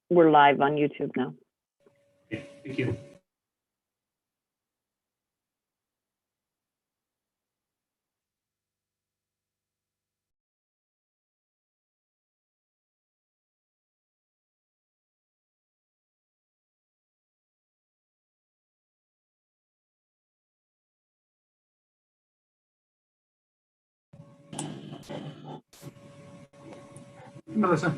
We're live on YouTube now. Okay, thank you. Melissa.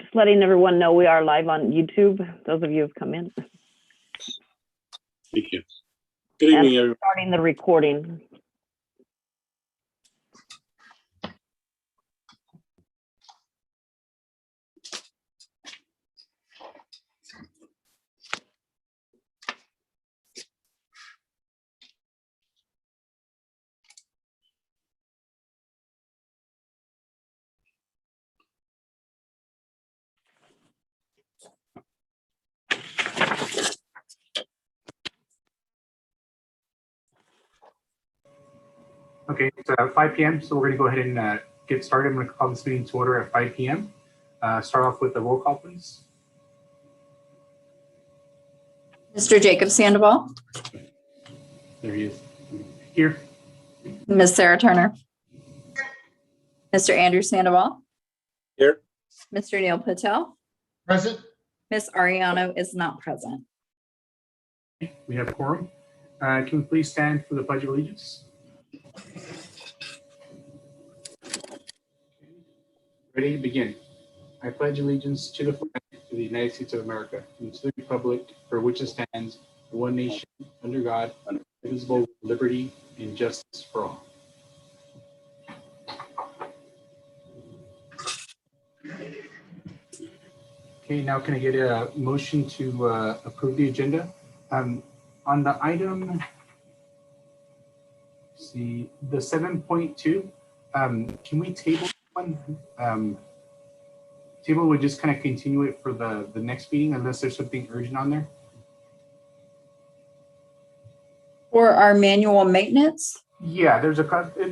Just letting everyone know we are live on YouTube. Those of you who've come in. Thank you. Good evening, everyone. Starting the recording. Okay, it's 5 p.m. So we're going to go ahead and get started. I'm going to call this meeting to order at 5 p.m. Start off with the roll call, please. Mr. Jacob Sandoval. There he is. Here. Ms. Sarah Turner. Mr. Andrew Sandoval. Here. Mr. Neil Patel. Present. Ms. Ariano is not present. We have quorum. Can we please stand for the Pledge of Allegiance? Ready? Begin. I pledge allegiance to the flag of the United States of America and to the republic for which it stands, one nation, under God, indivisible, with liberty and justice for all. Okay, now can I get a motion to approve the agenda? On the item, see the 7.2, can we table one? Table would just kind of continue it for the next meeting unless there's something urgent on there. For our manual maintenance, Yeah, there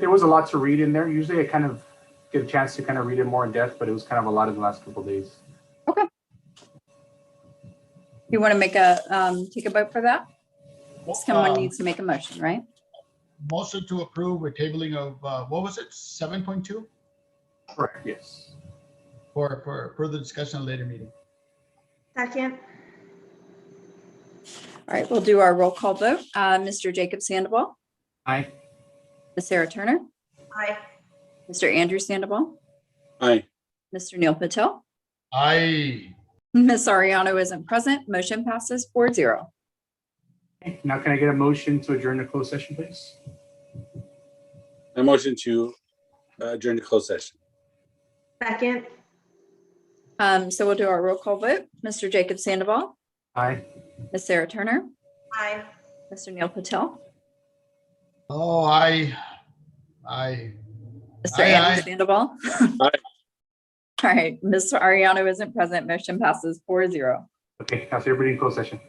was a lot to read in there. Usually I kind of get a chance to kind of read it more in depth, but it was kind of a lot in the last couple of days. okay. You want to make a, take a vote for that? Someone needs to make a motion, right? Motion to approve with tabling of, what was it, 7.2? Correct, yes. For further discussion at a later meeting. Second. All right, we'll do our roll call vote. Mr. Jacob Sandoval. Aye. Ms. Sarah Turner. Aye. Mr. Andrew Sandoval. Aye. Mr. Neil Patel. Aye. Ms. Ariano isn't present. Motion passes 4-0. Okay, now can I get a motion to adjourn the closed session, please? I motion to adjourn to closed session. Second. So we'll do our roll call vote. Mr. Jacob Sandoval. Aye. Ms. Sarah Turner. Aye. Mr. Neil Patel. Oh, aye. Mr. Aye, Andrew aye. Sandoval. Aye. All right, Ms. Ariano isn't present. Motion passes 4-0. Okay, now so everybody in closed session.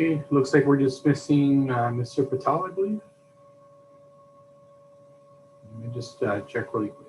Okay, looks like we're dismissing Mr. Patel, I believe. Let me just check really quick.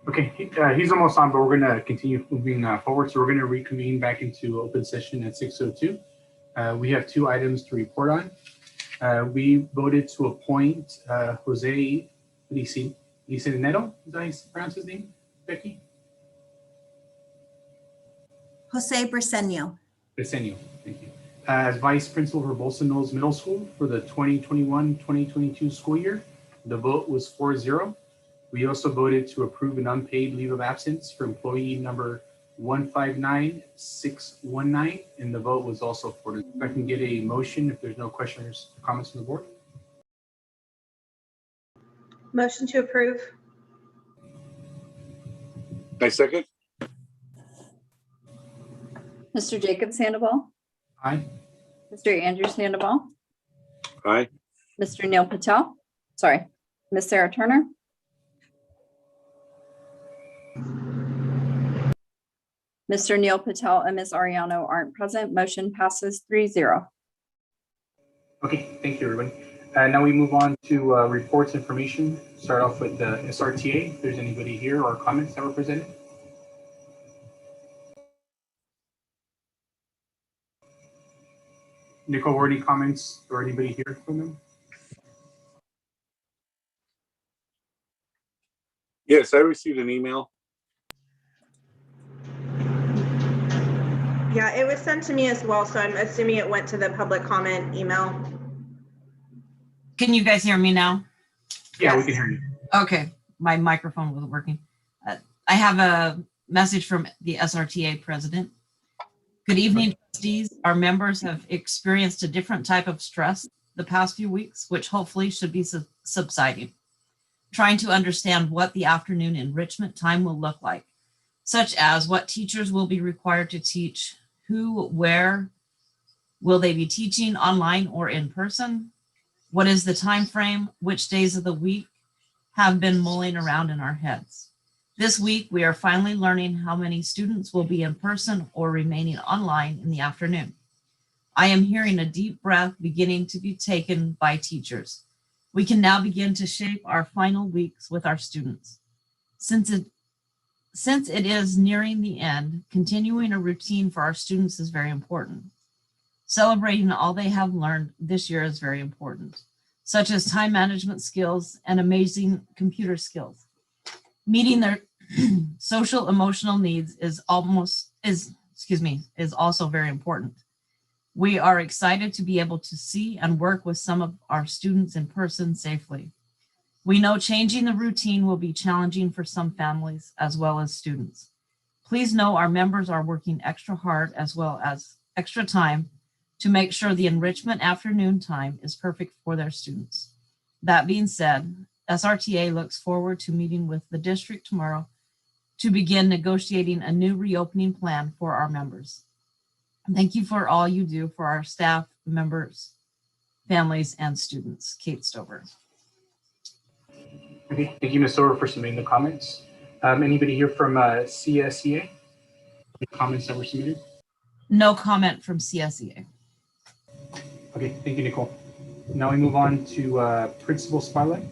Okay, he's almost on, but we're going to continue moving forward. So we're going to reconvene back into open session at 6:02. We have 2 items to report on. We voted to appoint Jose Licinero. Is that how you pronounce his name, Becky? Jose Briseño. Briseño, thank you. As Vice Principal for Bolsa Knolls Middle School for the 2021-2022 school year. The vote was 4-0. We also voted to approve an unpaid leave of absence for employee number 159619, and the vote was also 4-0. If I can get a motion, if there's no questions or comments from the board. Motion to approve. I second. Mr. Jacob Sandoval, Aye. Mr. Andrew Sandoval, Aye. Mr. Neil Patel, sorry, Miss Sarah Turner, Mr. Neil Patel and Ms. Ariano aren't present. Motion passes 3-0. Okay, thank you, everybody. Now we move on to reports information. Start off with the SRTA. If there's anybody here or comments that were presented. Nicole, were any comments or anybody here from them? Yes, I received an email. Yeah, it was sent to me as well, so I'm assuming it went to the public comment email. Can you guys hear me now? Yeah, we Yes. can hear you. Okay, my microphone wasn't working. I have a message from the SRTA president. Good evening, trustees. Our members have experienced a different type of stress the past few weeks, which hopefully should be subsiding. Trying to understand what the afternoon enrichment time will look like, such as what teachers will be required to teach, who, where, will they be teaching online or in person? What is the time frame? Which days of the week have been mulling around in our heads? This week, we are finally learning how many students will be in person or remaining online in the afternoon. I am hearing a deep breath beginning to be taken by teachers. We can now begin to shape our final weeks with our students. Since it is nearing the end, continuing a routine for our students is very important. Celebrating all they have learned this year is very important, such as time management skills and amazing computer skills. Meeting their social emotional needs is also very important. We are excited to be able to see and work with some of our students in person safely. We know changing the routine will be challenging for some families as well as students. Please know our members are working extra hard as well as extra time to make sure the enrichment afternoon time is perfect for their students. That being said, SRTA looks forward to meeting with the district tomorrow to begin negotiating a new reopening plan for our members. Thank you for all you do for our staff, members, families, and students. Kate Stover. Okay, thank you, Ms. Stover, for submitting the comments. Anybody here from CSEA? Any comments that were submitted? No comment from CSEA. Okay, thank you, Nicole. Now we move on to Principal Spotlight.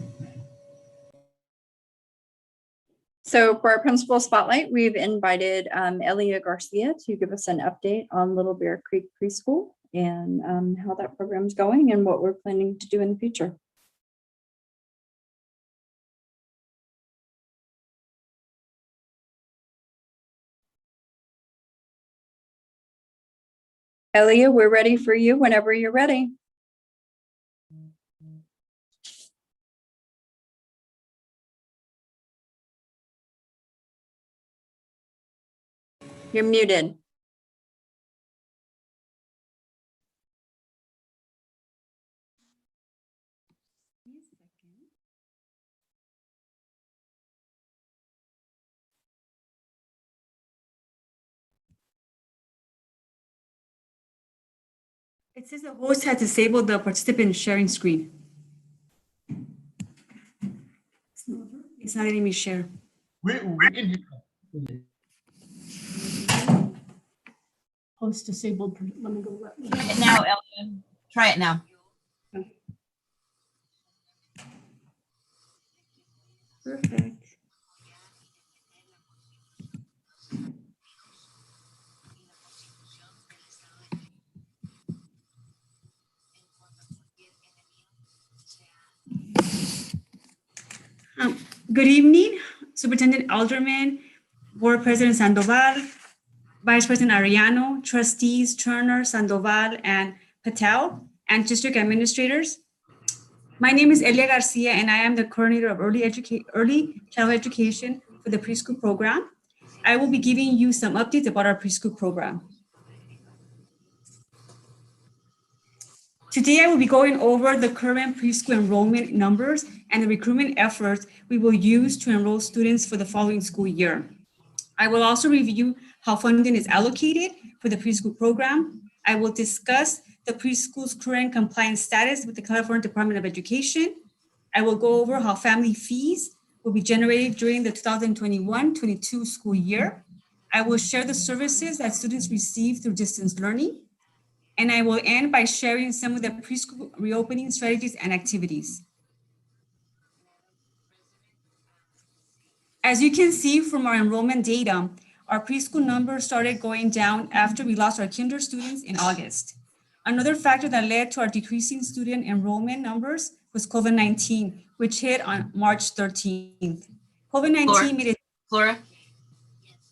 So for our principal spotlight, we've invited Elia Garcia to give us an update on Little Bear Creek Preschool and how that program is going and what we're planning to do in the future. Elia, we're ready for you whenever you're ready. You're muted. It says the host has disabled the participant sharing screen. It's not letting me share. We can hear you. Host disabled. Let me go. Try it now, Elia. Try it now. Perfect. Good evening, Superintendent Alderman, Board President Sandoval, Vice President Ariano, Trustees Turner, Sandoval, and Patel, and District Administrators. My name is Elia Garcia, and I am the coordinator of early childhood education for the preschool program. I will be giving you some updates about our preschool program. Today, I will be going over the current preschool enrollment numbers and the recruitment efforts we will use to enroll students for the following school year. I will also review how funding is allocated for the preschool program. I will discuss the preschool's current compliance status with the California Department of Education. I will go over how family fees will be generated during the 2021-22 school year. I will share the services that students receive through distance learning. And I will end by sharing some of the preschool reopening strategies and activities. As you can see from our enrollment data, our preschool numbers started going down after we lost our kinder students in August. Another factor that led to our decreasing student enrollment numbers was COVID-19, which hit on March 13th. COVID-19 made it— Flora?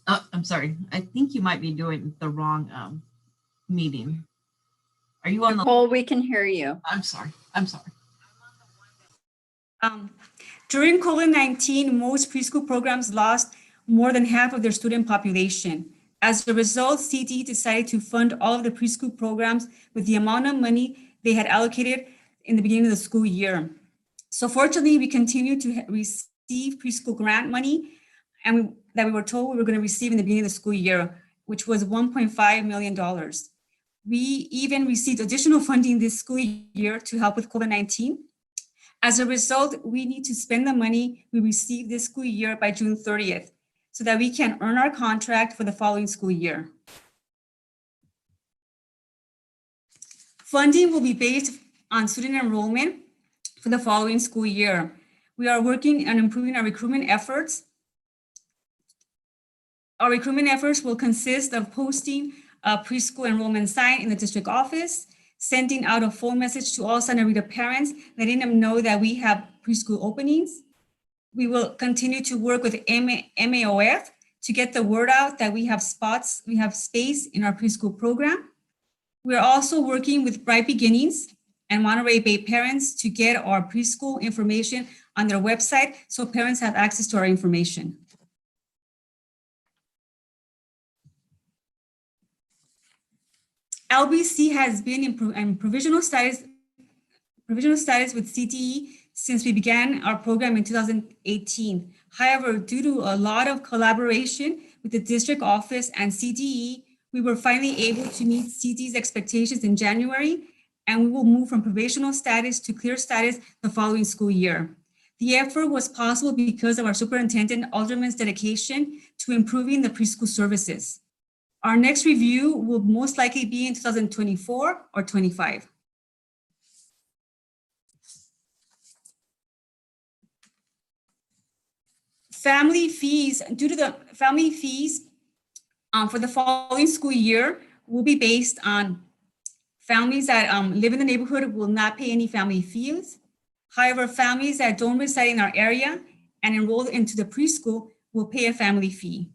Oh, I'm sorry. I think you might be doing the wrong meeting. Are you on the— Nicole, we can hear you. I'm sorry. I'm sorry. During COVID-19, most preschool programs lost more than half of their student population. As a result, CDE decided to fund all of the preschool programs with the amount of money they had allocated in the beginning of the school year. So fortunately, we continue to receive preschool grant money and that we were told we were going to receive in the beginning of the school year, which was $1.5 million. We even received additional funding this school year to help with COVID-19. As a result, we need to spend the money we received this school year by June 30th so that we can earn our contract for the following school year. Funding will be based on student enrollment for the following school year. We are working on improving our recruitment efforts. Our recruitment efforts will consist of posting a preschool enrollment sign in the district office, sending out a phone message to all Santa Rita parents, letting them know that we have preschool openings. We will continue to work with MAOF to get the word out that we have space in our preschool program. We are also working with Bright Beginnings and Monterey Bay parents to get our preschool information on their website so parents have access to our information. LBC has been in provisional status with CTE since we began our program in 2018. However, due to a lot of collaboration with the district office and CTE, we were finally able to meet CTE's expectations in January, and we will move from provisional status to clear status the following school year. The effort was possible because of our Superintendent Alderman's dedication to improving the preschool services. Our next review will most likely be in 2024 or 25. Family fees, due to the family fees for the following school year will be based on families that live in the neighborhood will not pay any family fees. However, families that don't reside in our area and enroll into the preschool will pay a family fee.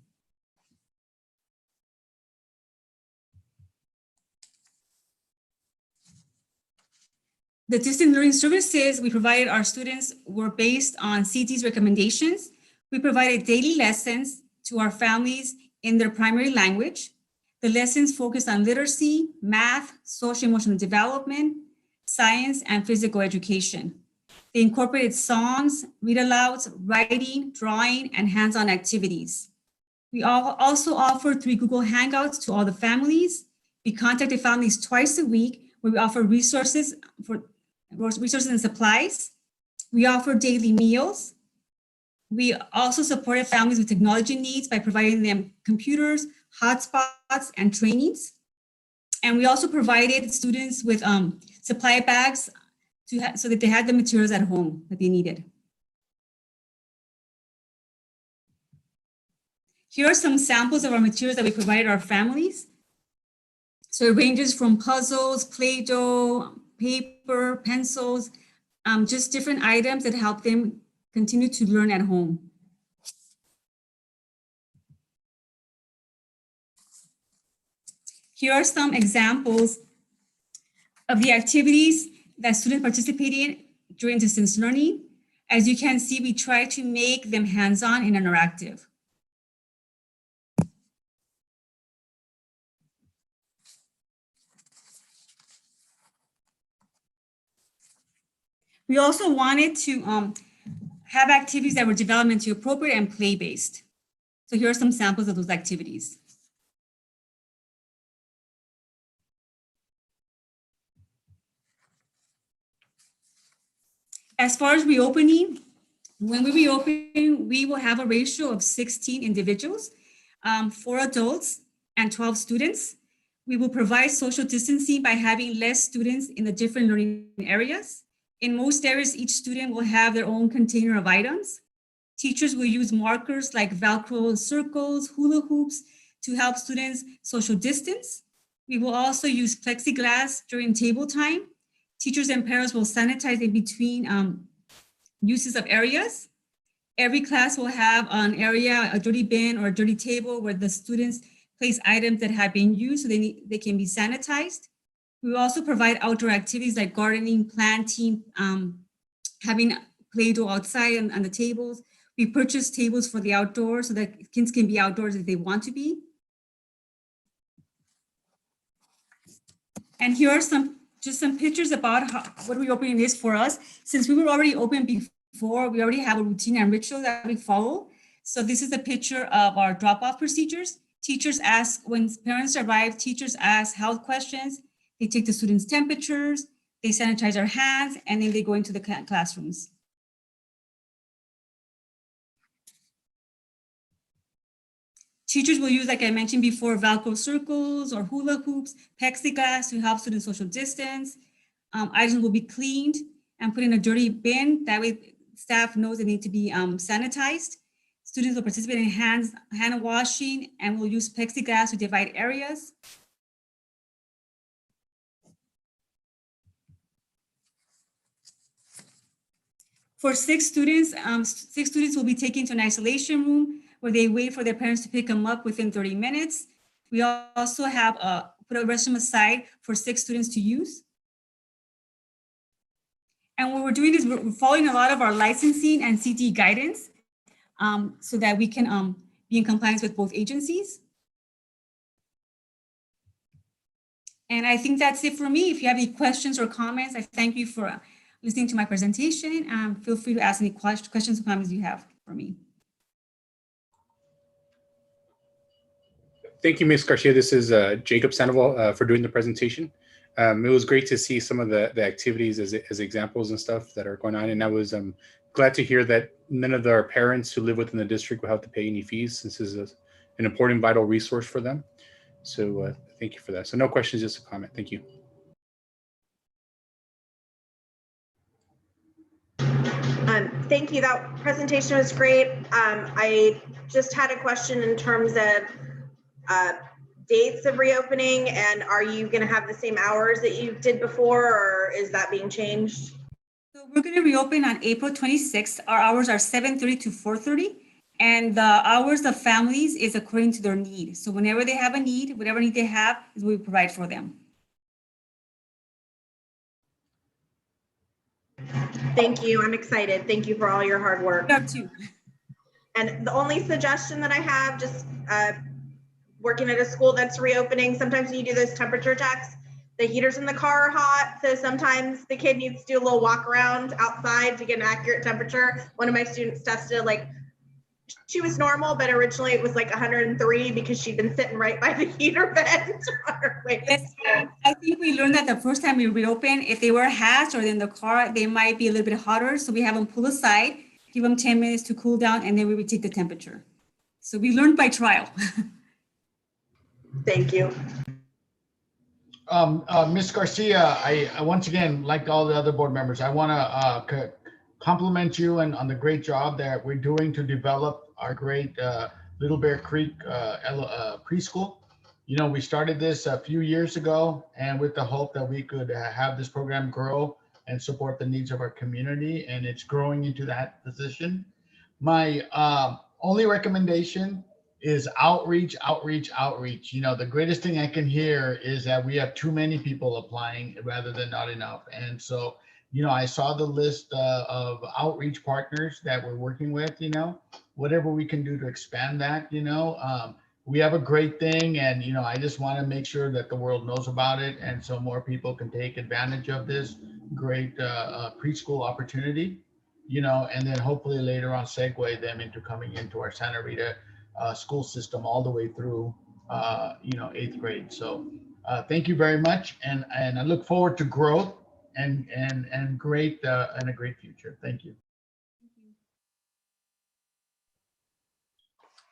The distance learning services we provided our students were based on CT's recommendations. We provided daily lessons to our families in their primary language. The lessons focused on literacy, math, social emotional development, science, and physical education. They incorporated songs, read-alouds, writing, drawing, and hands-on activities. We also offered 3 Google Hangouts to all the families. We contacted families twice a week where we offer resources and supplies. We offer daily meals. We also supported families with technology needs by providing them computers, hotspots, and trainings. And we also provided students with supply bags so that they had the materials at home that they needed. Here are some samples of our materials that we provided our families. So it ranges from puzzles, Play-Doh, paper, pencils, just different items that help them continue to learn at home. Here are some examples of the activities that students participate in during distance learning. As you can see, we try to make them hands-on and interactive. We also wanted to have activities that were developmentally appropriate and play-based. So here are some samples of those activities. As far as reopening, when we reopen, we will have a ratio of 16 individuals, 4 adults and 12 students. We will provide social distancing by having less students in the different learning areas. In most areas, each student will have their own container of items. Teachers will use markers like Velcro circles, hula hoops to help students social distance. We will also use plexiglass during table time. Teachers and parents will sanitize in between uses of areas. Every class will have an area, a dirty bin or a dirty table where the students place items that have been used so they can be sanitized. We will also provide outdoor activities like gardening, planting, having Play-Doh outside on the tables. We purchase tables for the outdoors so that kids can be outdoors if they want to be. And here are just some pictures about what reopening is for us. Since we were already open before, we already have a routine and ritual that we follow. So this is a picture of our drop-off procedures. Teachers ask, when parents arrive, teachers ask health questions. They take the students' temperatures, they sanitize their hands, and then they go into the classrooms. Teachers will use, like I mentioned before, Velcro circles or hula hoops, plexiglass to help students social distance. Items will be cleaned and put in a dirty bin. That way staff knows they need to be sanitized. Students will participate in hand washing and will use plexiglass to divide areas. For 6 students, 6 students will be taken to an isolation room where they wait for their parents to pick them up within 30 minutes. We also have put a restroom aside for 6 students to use. And what we're doing is we're following a lot of our licensing and CT guidance so that we can be in compliance with both agencies. And I think that's it for me. If you have any questions or comments, I thank you for listening to my presentation. Feel free to ask any questions or comments you have for me. Thank you, Ms. Garcia. This is Jacob Sandoval for doing the presentation. It was great to see some of the activities as examples and stuff that are going on. And I was glad to hear that none of our parents who live within the district will have to pay any fees. This is an important, vital resource for them. So thank you for that. So no questions, just a comment. Thank you. Thank you. That presentation was great. I just had a question in terms of dates of reopening, and are you going to have the same hours that you did before, or is that being changed? So we're going to reopen on April 26th. Our hours are 7:30 to 4:30, and the hours of families is according to their need. So whenever they have a need, whatever need they have, is what we provide for them. Thank you. I'm excited. Thank you for all your hard work. We are too. And the only suggestion that I have, just working at a school that's reopening, sometimes when you do those temperature checks, the heaters in the car are hot. So sometimes the kid needs to do a little walk around outside to get an accurate temperature. One of my students tested like she was normal, but originally it was like 103 because she'd been sitting right by the heater vent on her way to Yes, school. I think we learned that the first time we reopened, if they were hatched or in the car, they might be a little bit hotter. So we have them pull aside, give them 10 minutes to cool down, and then we would take the temperature. So we learned by trial. Thank you. Ms. Garcia, I once again, like all the other board members, I want to compliment you on the great job that we're doing to develop our great Little Bear Creek preschool. You know, we started this a few years ago, and with the hope that we could have this program grow and support the needs of our community, and it's growing into that position. My only recommendation is outreach. You know, the greatest thing I can hear is that we have too many people applying rather than not enough. And so, you know, I saw the list of outreach partners that we're working with, you know, whatever we can do to expand that, you know. We have a great thing, and, you know, I just want to make sure that the world knows about it. And so more people can take advantage of this great preschool opportunity, you know, and then hopefully later on segue them into coming into our Santa Rita school system all the way through, you know, 8th grade. So thank you very much. And I look forward to growth and great and a great future. Thank you.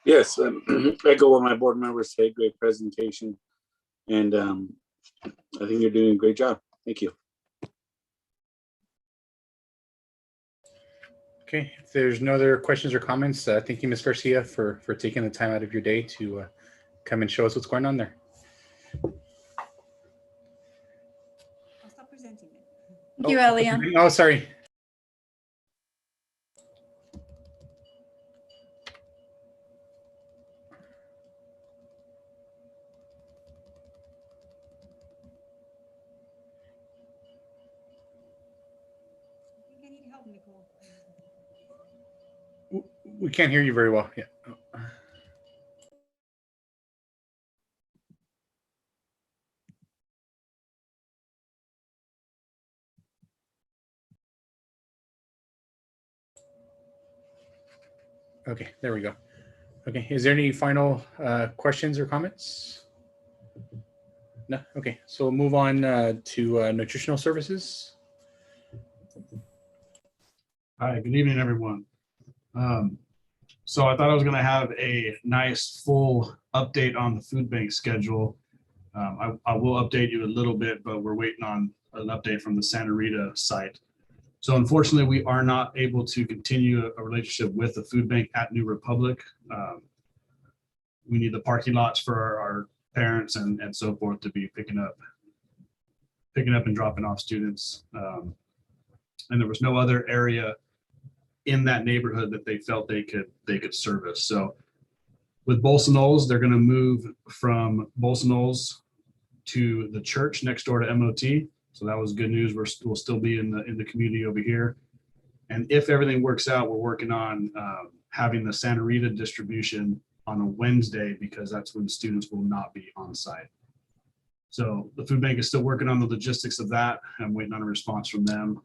Yes, echo what my board members say. Great presentation, and I think you're doing a great job. Thank you. Okay, if there's no other questions or comments, thank you, Ms. Garcia, for taking the time out of your day to come and show us what's going on there. I'll stop presenting it. Thank you, Elia. Oh, sorry. I think I need help, Nicole. We can't hear you very well. Yeah. Okay, there we go. Okay, is there any final questions or comments? No. Okay, so we'll move on to nutritional services. Hi, good evening, everyone. So I thought I was going to have a nice full update on the food bank schedule. I will update you a little bit, but we're waiting on an update from the Santa Rita site. So unfortunately, we are not able to continue a relationship with the food bank at New Republic. We need the parking lots for our parents and so forth to be picking up and dropping off students. And there was no other area in that neighborhood that they felt they could service. So with Bolsonols, they're going to move from Bolsonols to the church next door to MOT. So that was good news. We'll still be in the community over here. And if everything works out, we're working on having the Santa Rita distribution on a Wednesday, because that's when students will not be on site. So the food bank is still working on the logistics of that. I'm waiting on a response from them.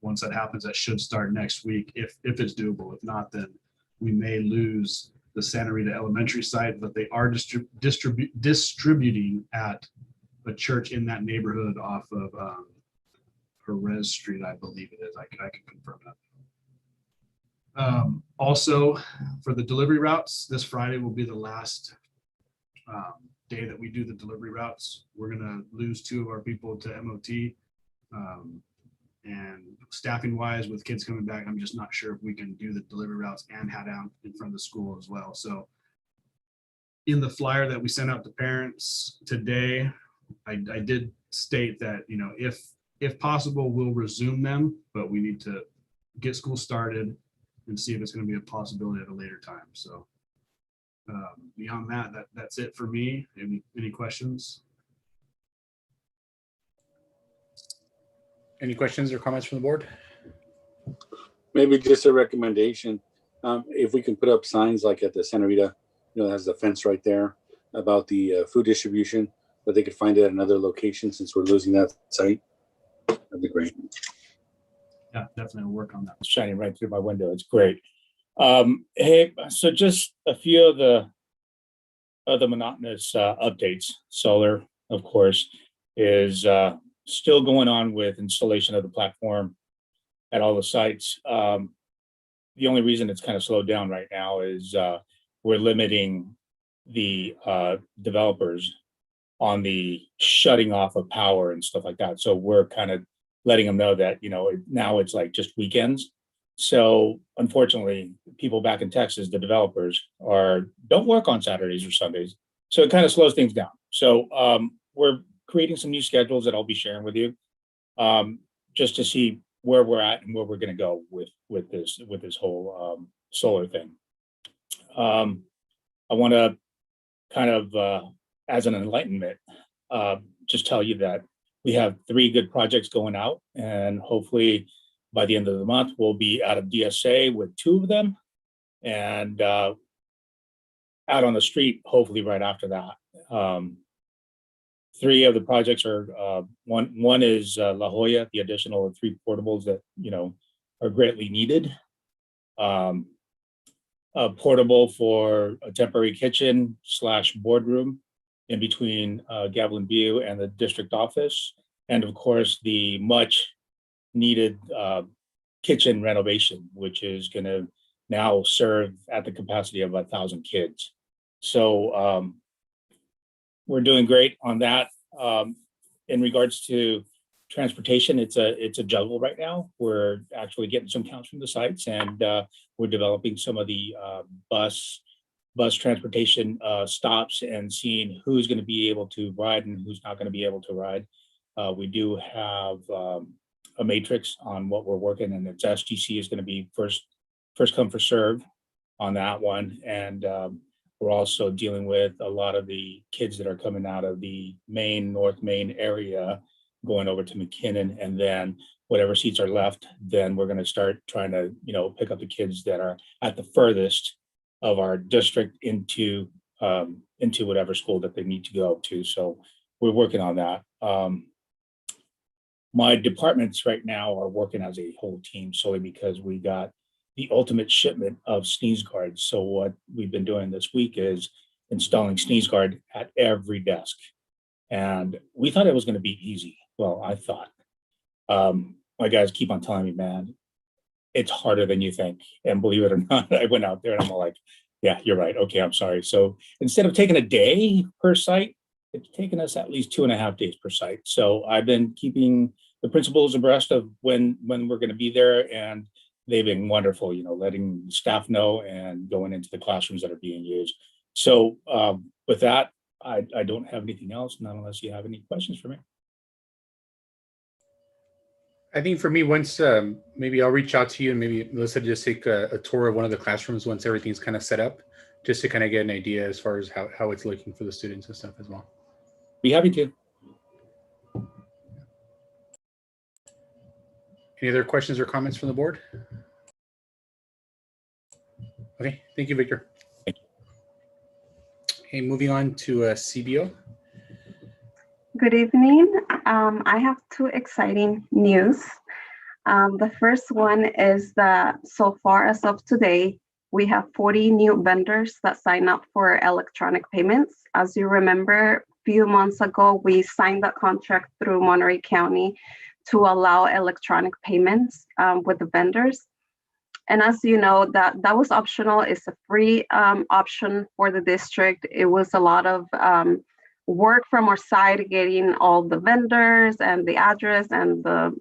Once that happens, that should start next week if it's doable. If not, then we may lose the Santa Rita elementary site, but they are distributing at a church in that neighborhood off of Perez Street, I believe it is. I can confirm that. Also, for the delivery routes, this Friday will be the last day that we do the delivery routes. We're going to lose 2 of our people to MOT. And staffing wise, with kids coming back, I'm just not sure if we can do the delivery routes and head out in front of the school as well. So in the flyer that we sent out to parents today, I did state that, you know, if possible, we'll resume them, but we need to get school started and see if it's going to be a possibility at a later time. So beyond that, that's it for me. Any questions? Any questions or comments from the board? Maybe just a recommendation. If we can put up signs like at the Santa Rita, you know, it has the fence right there about the food distribution, but they could find it at another location since we're losing that site. That'd be great. Yeah, definitely we'll work on that. Shining right through my window. It's great. Hey, so just a few of the monotonous updates. Solar, of course, is still going on with installation of the platform at all the sites. The only reason it's kind of slowed down right now is we're limiting the developers on the shutting off of power and stuff like that. So we're kind of letting them know that, now it's like just weekends. So unfortunately, people back in Texas, the developers don't work on Saturdays or Sundays. So it kind of slows things down. So we're creating some new schedules that I'll be sharing with you, just to see where we're at and where we're going to go with this whole solar thing. I want to kind of, as an enlightenment, just tell you that we have 3 good projects going out, and hopefully by the end of the month, we'll be out of DSA with 2 of them, and out on the street, hopefully right after that. 3 of the projects are, one is La Jolla, the additional 3 portables that, are greatly needed. A portable for a temporary kitchen / boardroom in between Gavilan View and the district office. And of course, the much needed kitchen renovation, which is going to now serve at the capacity of 1,000 kids. So we're doing great on that. In regards to transportation, it's a juggle right now. We're actually getting some counts from the sites, and we're developing some of the bus transportation stops and seeing who's going to be able to ride and who's not going to be able to ride. We do have a matrix on what we're working, and it's SGC is going to be first come first serve on that one. And we're also dealing with a lot of the kids that are coming out of the North Main area, going over to McKinnon, and then whatever seats are left, then we're going to start trying to, pick up the kids that are at the furthest of our district into whatever school that they need to go to. So we're working on that. My departments right now are working as a whole team solely because we got the ultimate shipment of sneeze guards. So what we've been doing this week is installing sneeze guard at every desk. And we thought it was going to be easy. Well, I thought. My guys keep on telling me, man, it's harder than you think. And believe it or not, I went out there and I'm all like, yeah, you're right. Okay, I'm sorry. So instead of taking a day per site, it's taken us at least 2.5 days per site. So I've been keeping the principals abreast of when we're going to be there, and they've been wonderful, letting staff know and going into the classrooms that are being used. So with that, I don't have anything else, not unless you have any questions for me. I think for me, once maybe I'll reach out to you, and maybe Melissa just take a tour of one of the classrooms once everything's kind of set up, just to kind of get an idea as far as how it's looking for the students and stuff as well. Be happy to. Any other questions or comments from the board? Okay, thank you, Victor. Thank you. Okay, moving on to CBO. Good evening. I have 2 exciting news. The first one is that so far as of today, we have 40 new vendors that sign up for electronic payments. As you remember, a few months ago, we signed that contract through Monterey County to allow electronic payments with the vendors. And as you know, that was optional. It's a free option for the district. It was a lot of work from our side, getting all the vendors and the address and the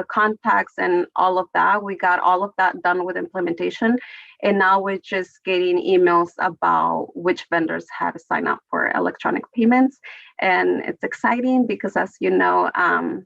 contacts and all of that. We got all of that done with implementation. And now we're just getting emails about which vendors had to sign up for electronic payments. And it's exciting because, as you know,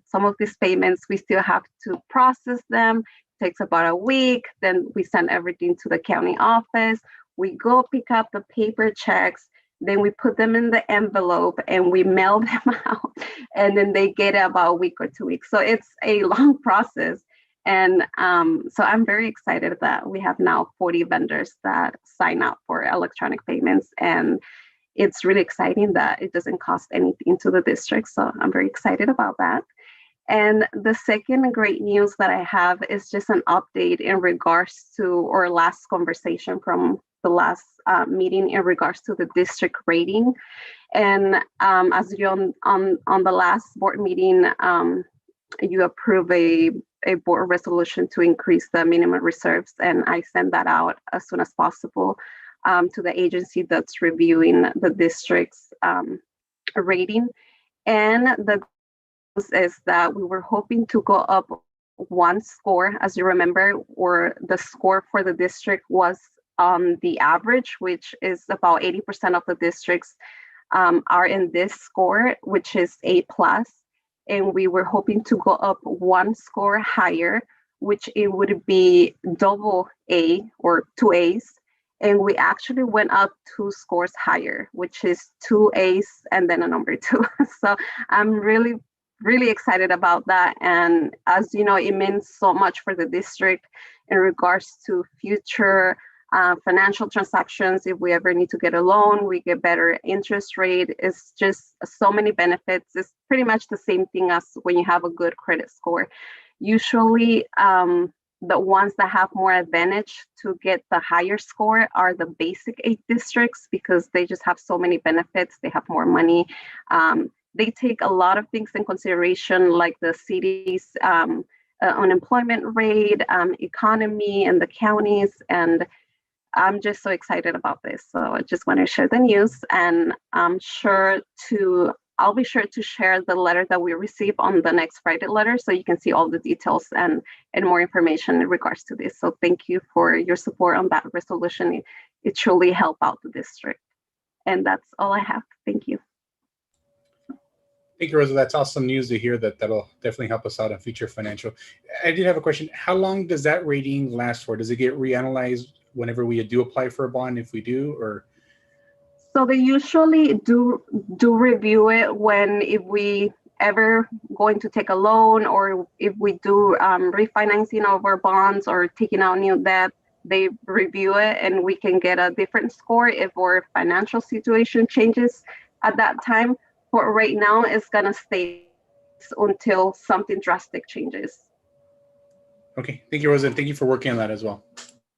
some of these payments, we still have to process them. It takes about a week. Then we send everything to the county office. We go pick up the paper checks. Then we put them in the envelope and we mail them out, and then they get it about a week or 2 weeks. So it's a long process. And so I'm very excited that we have now 40 vendors that sign up for electronic payments. And it's really exciting that it doesn't cost anything to the district. So I'm very excited about that. And the second great news that I have is just an update in regards to our last conversation from the last meeting in regards to the district rating. And as you on the last board meeting, you approve a board resolution to increase the minimum reserves, and I send that out as soon as possible to the agency that's reviewing the district's rating. And the is that we were hoping to go up one score. As you remember, or the score for the district was the average, which is about 80% of the districts are in this score, which is A+. And we were hoping to go up one score higher, which it would be double A or 2 A's. And we actually went up 2 scores higher, which is 2 A's and then a number 2. So I'm really excited about that. And as you know, it means so much for the district in regards to future financial transactions. If we ever need to get a loan, we get better interest rate. It's just so many benefits. It's pretty much the same thing as when you have a good credit score. Usually, the ones that have more advantage to get the higher score are the basic 8 districts, because they just have so many benefits. They have more money. They take a lot of things in consideration, like the city's unemployment rate, economy, and the counties. And I'm just so excited about this. So I just want to share the news, and I'll be sure to share the letter that we receive on the next Friday letter, so you can see all the details and more information in regards to this. So thank you for your support on that resolution. It truly helped out the district. And that's all I have. Thank you. Thank you, Rosa. That's awesome news to hear. That'll definitely help us out on future financial. I did have a question. How long does that rating last for? Does it get reanalyzed whenever we do apply for a bond, if we do, or? So they usually do review it if we ever going to take a loan, or if we do refinancing of our bonds or taking out new debt. They review it, and we can get a different score if our financial situation changes at that time. But right now, it's gonna stay until something drastic changes. Okay, thank you, Rosa, and thank you for working on that as well.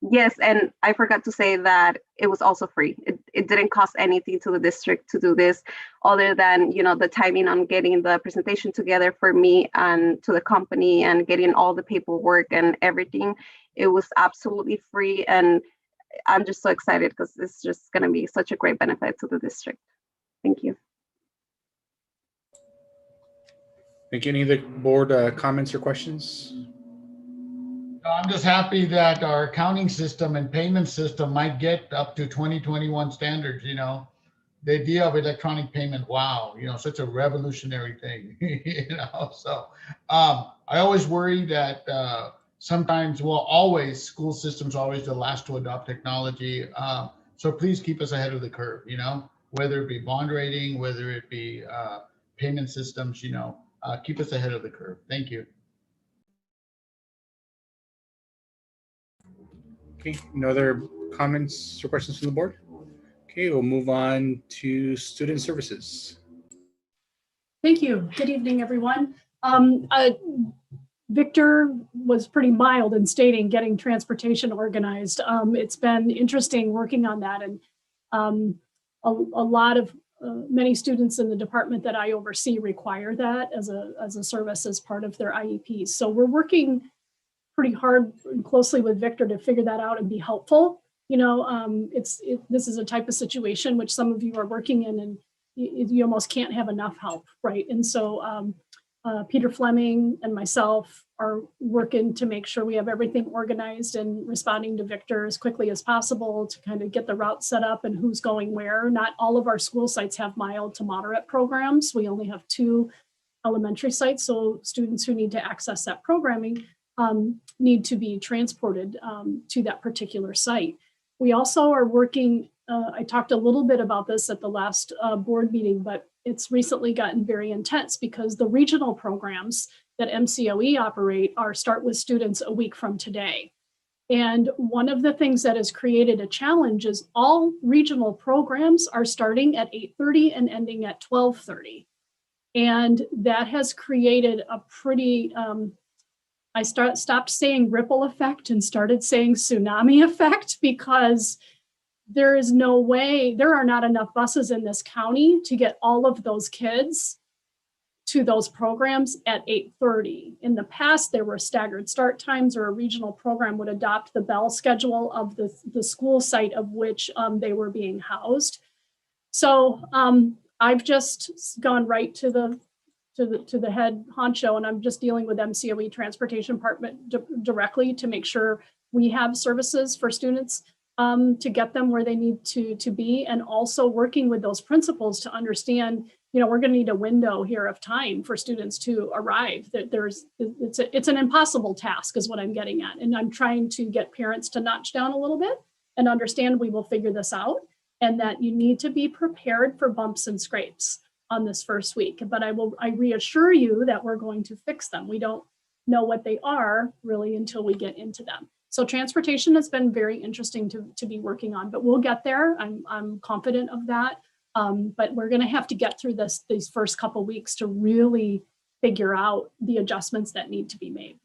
Yes, and I forgot to say that it was also free. It didn't cost anything to the district to do this, other than, you know, the timing on getting the presentation together for me and to the company and getting all the paperwork and everything. It was absolutely free, and I'm just so excited because it's just going to be such a great benefit to the district. Thank you. Thank you. Any other board comments or questions? I'm just happy that our accounting system and payment system might get up to 2021 standards. You know, the idea of electronic payment, wow, you know, such a revolutionary thing. You know, so I always worry that sometimes, well, always school systems are always the last to adopt technology. So please keep us ahead of the curve, you know, whether it be bond rating, whether it be payment systems, you know, keep us ahead of the curve. Thank you. Okay, no other comments or questions from the board? Okay, we'll move on to student services. Thank you. Good evening, everyone. Victor was pretty mild in stating getting transportation organized. It's been interesting working on that, and a lot of many students in the department that I oversee require that as a service as part of their IEPs. So we're working pretty hard and closely with Victor to figure that out and be helpful. You know, this is a type of situation which some of you are working in, and you almost can't have enough help, right? And so Peter Fleming and myself are working to make sure we have everything organized and responding to Victor as quickly as possible to kind of get the route set up and who's going where. Not all of our school sites have mild to moderate programs. We only have 2 elementary sites, so students who need to access that programming need to be transported to that particular site. We also are working, I talked a little bit about this at the last board meeting, but it's recently gotten very intense because the regional programs that MCOE operate start with students a week from today. And one of the things that has created a challenge is all regional programs are starting at 8:30 and ending at 12:30. And that has created a pretty, I stopped saying ripple effect and started saying tsunami effect, because there is no way, there are not enough buses in this county to get all of those kids to those programs at 8:30. In the past, there were staggered start times, or a regional program would adopt the bell schedule of the school site of which they were being housed. So I've just gone right to the head honcho, and I'm just dealing with MCOE Transportation Department directly to make sure we have services for students to get them where they need to be, and also working with those principals to understand, we're going to need a window here of time for students to arrive. It's an impossible task is what I'm getting at. And I'm trying to get parents to notch down a little bit and understand we will figure this out, and that you need to be prepared for bumps and scrapes on this first week. But I reassure you that we're going to fix them. We don't know what they are really until we get into them. So transportation has been very interesting to be working on, but we'll get there. I'm confident of that. But we're going to have to get through these first couple weeks to really figure out the adjustments that need to be made.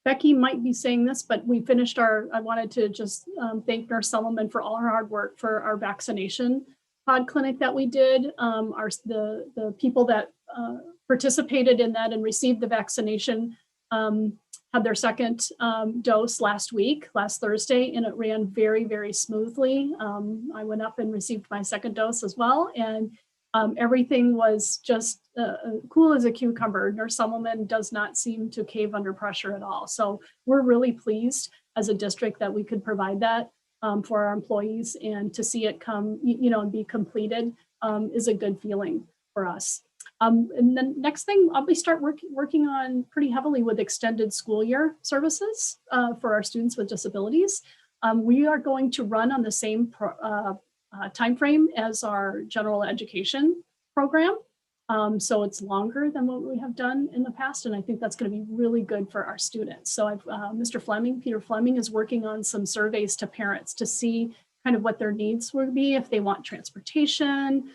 Becky might be saying this, but we finished I wanted to just thank Nurse Solomon for all her hard work for our vaccination pod clinic that we did. The people that participated in that and received the vaccination had their second dose last Thursday, and it ran very, very smoothly. I went up and received my second dose as well, and everything was just cool as a cucumber. Nurse Solomon does not seem to cave under pressure at all. So we're really pleased as a district that we could provide that for our employees, and to see it come, and be completed is a good feeling for us. And then next thing, I'll start working on pretty heavily with extended school year services for our students with disabilities. We are going to run on the same time frame as our general education program. So it's longer than what we have done in the past, and I think that's going to be really good for our students. So Peter Fleming is working on some surveys to parents to see kind of what their needs would be, if they want transportation,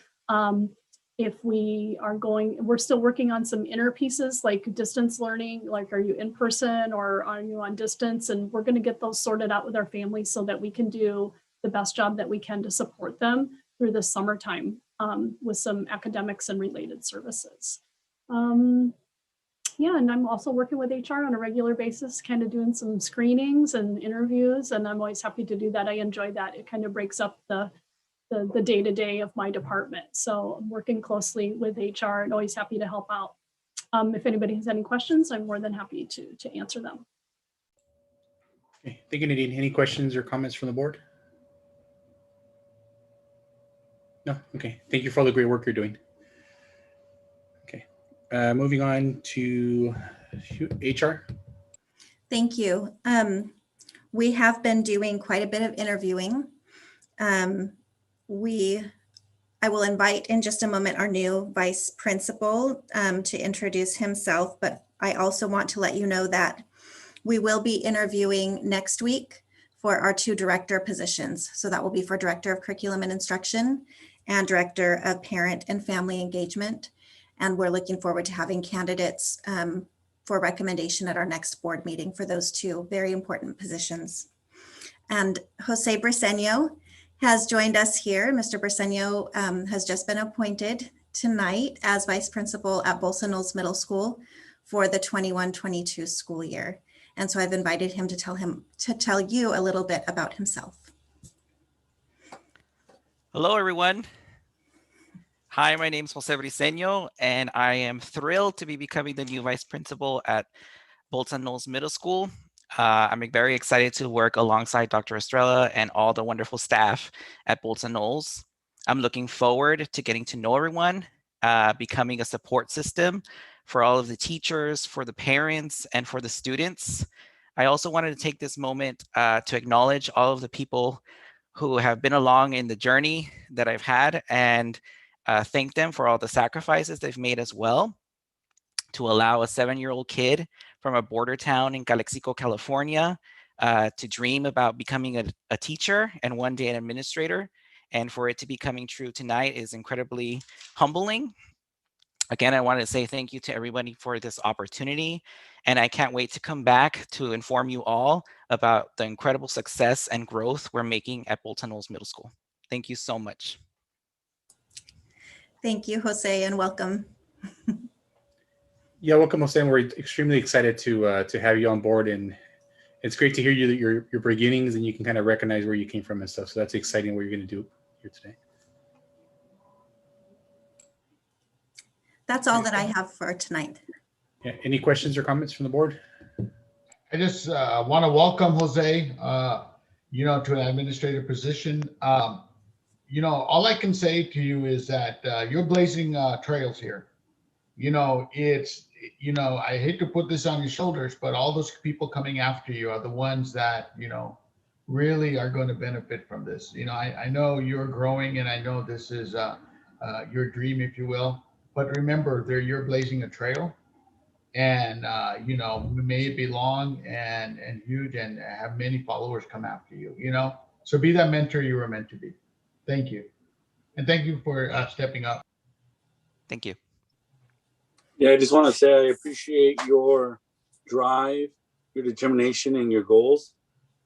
if we're still working on some inner pieces like distance learning, like are you in person or are you on distance? And we're going to get those sorted out with our families so that we can do the best job that we can to support them through the summertime with some academics and related services. Yeah, and I'm also working with HR on a regular basis, kind of doing some screenings and interviews, and I'm always happy to do that. I enjoy that. It kind of breaks up the day-to-day of my department. So I'm working closely with HR and always happy to help out. If anybody has any questions, I'm more than happy to answer them. Okay, thank you, Nadine. Any questions or comments from the board? No? Okay, thank you for all the great work you're doing. Okay, moving on to HR. Thank you. We have been doing quite a bit of interviewing. I will invite in just a moment our new vice principal to introduce himself, but I also want to let you know that we will be interviewing next week for our 2 director positions. So that will be for Director of Curriculum and Instruction and Director of Parent and Family Engagement. And we're looking forward to having candidates for recommendation at our next board meeting for those 2 very important positions. And Jose Briseño has joined us here. Mr. Briseño has just been appointed tonight as vice principal at Bolsa Knolls Middle School for the 21-22 school year. And so I've invited him to tell you a little bit about himself. Hello, everyone. Hi, my name is Jose Briseño, and I am thrilled to be becoming the new vice principal at Bolsa Knolls Middle School. I'm very excited to work alongside Dr. Estrella and all the wonderful staff at Bolsa Knolls. I'm looking forward to getting to know everyone, becoming a support system for all of the teachers, for the parents, and for the students. I also wanted to take this moment to acknowledge all of the people who have been along in the journey that I've had, and thank them for all the sacrifices they've made as well to allow a 7-year-old kid from a border town in Calexico, California, to dream about becoming a teacher and one day an administrator. And for it to be coming true tonight is incredibly humbling. Again, I wanted to say thank you to everybody for this opportunity, and I can't wait to come back to inform you all about the incredible success and growth we're making at Bolton Knowles Middle School. Thank you so much. Thank you, Jose, and welcome. Yeah, welcome, Jose. We're extremely excited to have you on board, and it's great to hear your beginnings, and you can kind of recognize where you came from and stuff. So that's exciting what you're going to do here today. That's all that I have for tonight. Yeah. Any questions or comments from the board? I just want to welcome Jose, to an administrative position. All I can say to you is that you're blazing trails here. I hate to put this on your shoulders, but all those people coming after you are the ones that, really are going to benefit from this. I know you're growing, and I know this is your dream, if you will. But remember, you're blazing a trail, and may it be long and huge, and have many followers come after you. So be that mentor you were meant to be. Thank you, and thank you for stepping up. Thank you. Yeah, I just want to say I appreciate your drive, your determination, and your goals.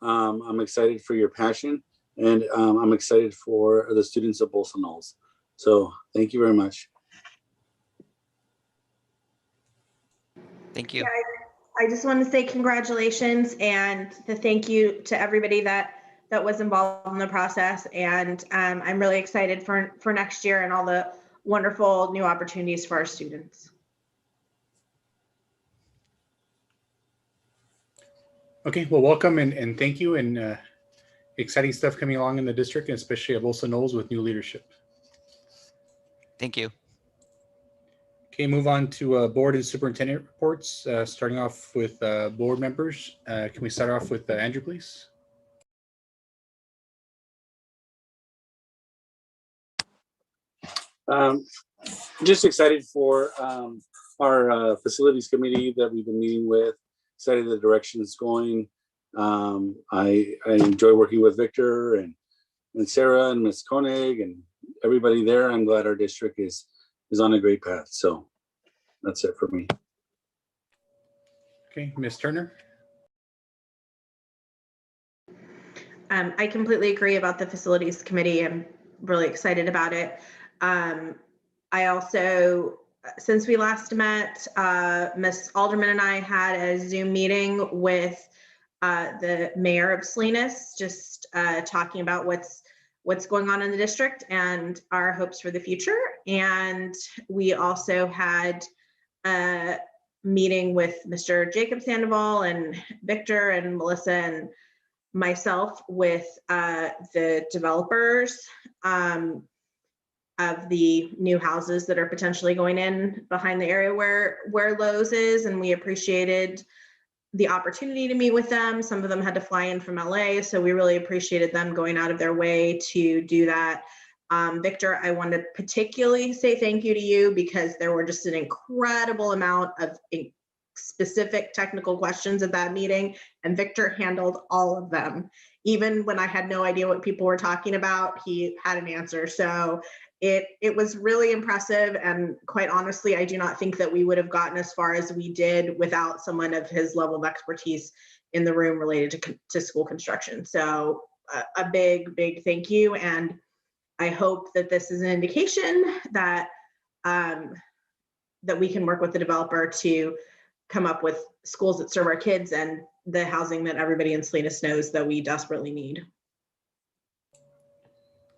I'm excited for your passion, and I'm excited for the students of Bolton Knowles. So thank you very much. Thank you. Yeah, I just want to say congratulations and the thank you to everybody that was involved in the process. And I'm really excited for next year and all the wonderful new opportunities for our students. Okay, well, welcome and thank you, and exciting stuff coming along in the district, and especially at Bolton Knowles with new leadership. Thank you. Okay, move on to board and superintendent reports, starting off with board members. Can we start off with Andrew, please? Just excited for our facilities committee that we've been meeting with. Excited the direction it's going. I enjoy working with Victor and Sarah and Ms. Koenig and everybody there. I'm glad our district is on a great path. So that's it for me. Okay, Ms. Turner. I completely agree about the facilities committee. I'm really excited about it. I also, since we last met, Ms. Alderman and I had a Zoom meeting with the mayor of Salinas, just talking about what's going on in the district and our hopes for the future. And we also had a meeting with Mr. Jacob Sandoval and Victor and Melissa and myself with the developers of the new houses that are potentially going in behind the area where Lowe's is, and we appreciated the opportunity to meet with them. Some of them had to fly in from LA, so we really appreciated them going out of their way to do that. Victor, I want to particularly say thank you to you, because there were just an incredible amount of specific technical questions at that meeting, and Victor handled all of them. Even when I had no idea what people were talking about, he had an answer. So it was really impressive, and quite honestly, I do not think that we would have gotten as far as we did without someone of his level of expertise in the room related to school construction. So a big thank you, and I hope that this is an indication that that we can work with the developer to come up with schools that serve our kids and the housing that everybody in Salinas knows that we desperately need.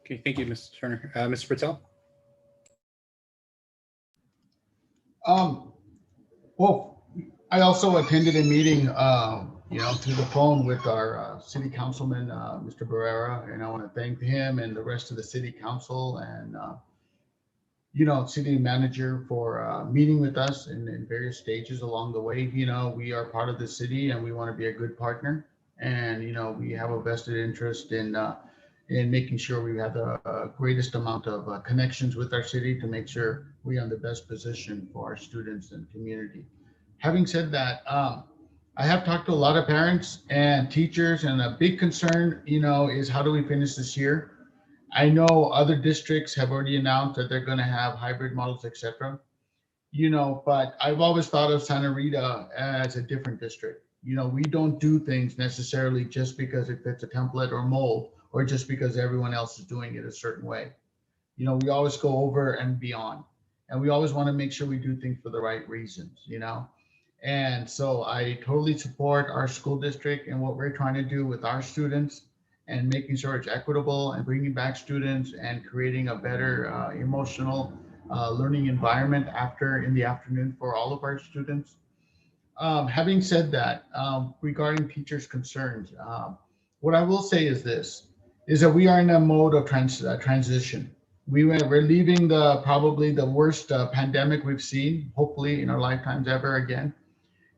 Okay, thank you, Mr. Turner. Mr. Patel? Well, I also attended a meeting, through the phone with our city councilman, Mr. Barrera, and I want to thank him and the rest of the city council and, city manager for meeting with us in various stages along the way. We are part of the city and we want to be a good partner, and, we have a vested interest in making sure we have the greatest amount of connections with our city to make sure we're in the best position for our students and community. Having said that, I have talked to a lot of parents and teachers, and a big concern, is how do we finish this year? I know other districts have already announced that they're going to have hybrid models, etc. but I've always thought of Santa Rita as a different district. We don't do things necessarily just because it fits a template or mold, or just because everyone else is doing it a certain way. We always go over and beyond, and we always want to make sure we do things for the right reasons, And so I totally support our school district and what we're trying to do with our students, and making sure it's equitable and bringing back students and creating a better emotional learning environment in the afternoon for all of our students. Having said that, regarding teachers' concerns, what I will say is this, is that we are in a mode of transition. We're leaving probably the worst pandemic we've seen, hopefully in our lifetimes ever again.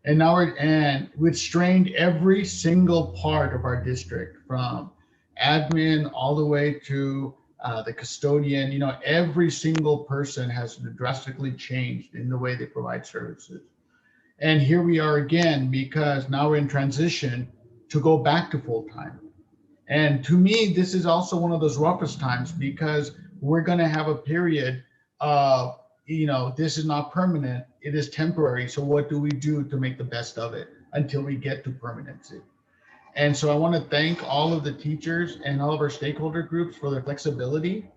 And now we've strained every single part of our district, from admin all the way to the custodian. Every single person has drastically changed in the way they provide services. And here we are again, because now we're in transition to go back to full-time. And to me, this is also one of those roughest times, because we're going to have a period of, this is not permanent, it is temporary. So what do we do to make the best of it until we get to permanency? And so I want to thank all of the teachers and all of our stakeholder groups for their flexibility.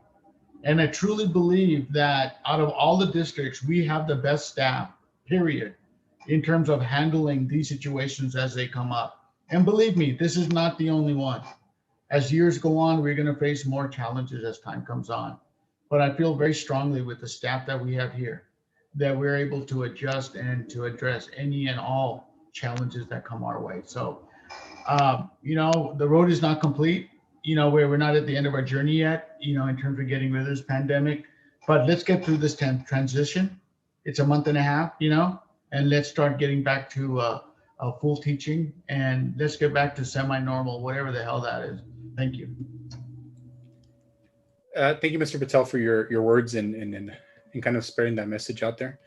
And I truly believe that out of all the districts, we have the best staff, period, in terms of handling these situations as they come up. And believe me, this is not the only one. As years go on, we're going to face more challenges as time comes on. But I feel very strongly with the staff that we have here, that we're able to adjust and to address any and all challenges that come our way. So, the road is not complete. We're not at the end of our journey yet, in terms of getting rid of this pandemic. But let's get through this transition. It's a month and a half, and let's start getting back to full teaching, and let's get back to semi-normal, whatever the hell that is. Thank you. Thank you, Mr. Patel, for your words and kind of spreading that message out there.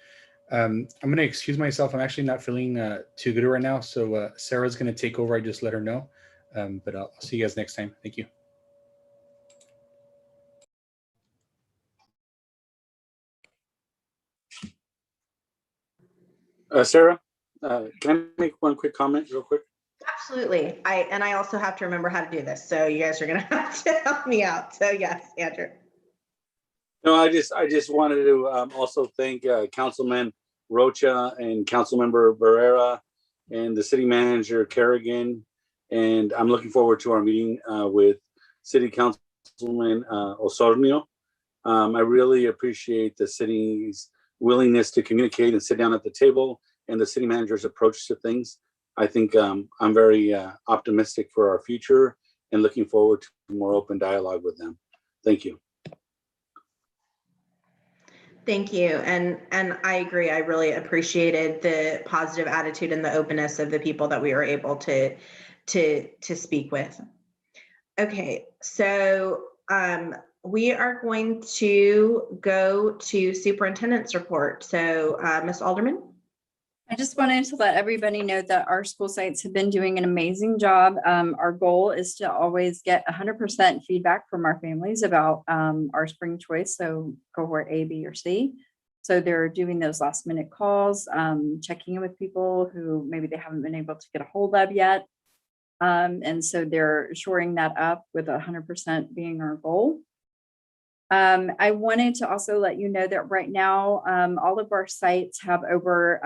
I'm going to excuse myself. I'm actually not feeling too good right now. So Sarah's going to take over. I just let her know. But I'll see you guys next time. Thank you. Sarah, can I make one quick comment real quick? Absolutely. I also have to remember how to do this. So you guys are going to have to help me out. So yes, Andrew. No, I just wanted to also thank Councilman Rocha and Councilmember Barrera and the city manager Kerrigan. And I'm looking forward to our meeting with City Councilman Osornio. I really appreciate the city's willingness to communicate and sit down at the table, and the city manager's approach to things. I think I'm very optimistic for our future and looking forward to more open dialogue with them. Thank you. Thank you. And I agree. I really appreciated the positive attitude and the openness of the people that we were able to speak with. Okay, so we are going to go to Superintendent's Report. So Ms. Alderman. I just wanted to let everybody know that our school sites have been doing an amazing job. Our goal is to always get 100% feedback from our families about our spring choice, so cohort A, B, or C. So they're doing those last minute calls, checking in with people who maybe they haven't been able to get a hold of yet. And so they're shoring that up with 100% being our goal. I wanted to also let you know that right now, all of our sites have over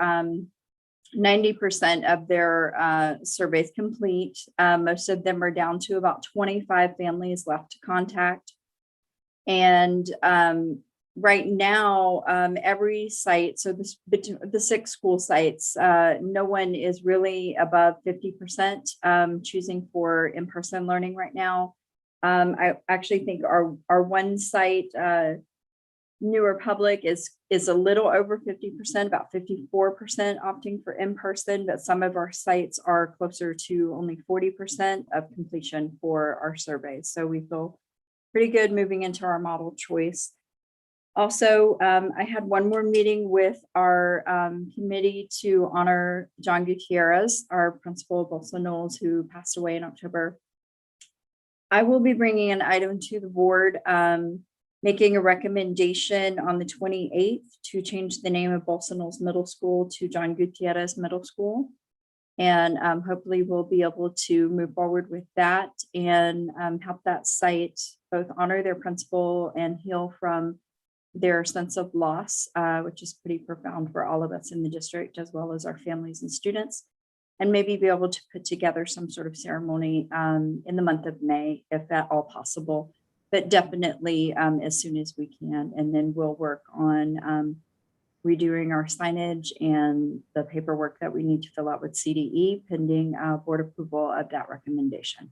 90% of their surveys complete. Most of them are down to about 25 families left to contact. And right now, every site, so the 6 school sites, no one is really above 50% choosing for in-person learning right now. I actually think our one site, New Republic, is a little over 50%, about 54% opting for in-person, but some of our sites are closer to only 40% of completion for our surveys. So we feel pretty good moving into our model choice. Also, I had one more meeting with our committee to honor John Gutierrez, our principal of Bolsa Knolls, who passed away in October. I will be bringing an item to the board making a recommendation on the 28th to change the name of Bolsa Knolls Middle School to John Gutierrez Middle School. And hopefully we'll be able to move forward with that and help that site both honor their principal and heal from their sense of loss, which is pretty profound for all of us in the district, as well as our families and students, and maybe be able to put together some sort of ceremony in the month of May, if at all possible, but definitely as soon as we can. And then we'll work on redoing our signage and the paperwork that we need to fill out with CDE pending board approval of that recommendation.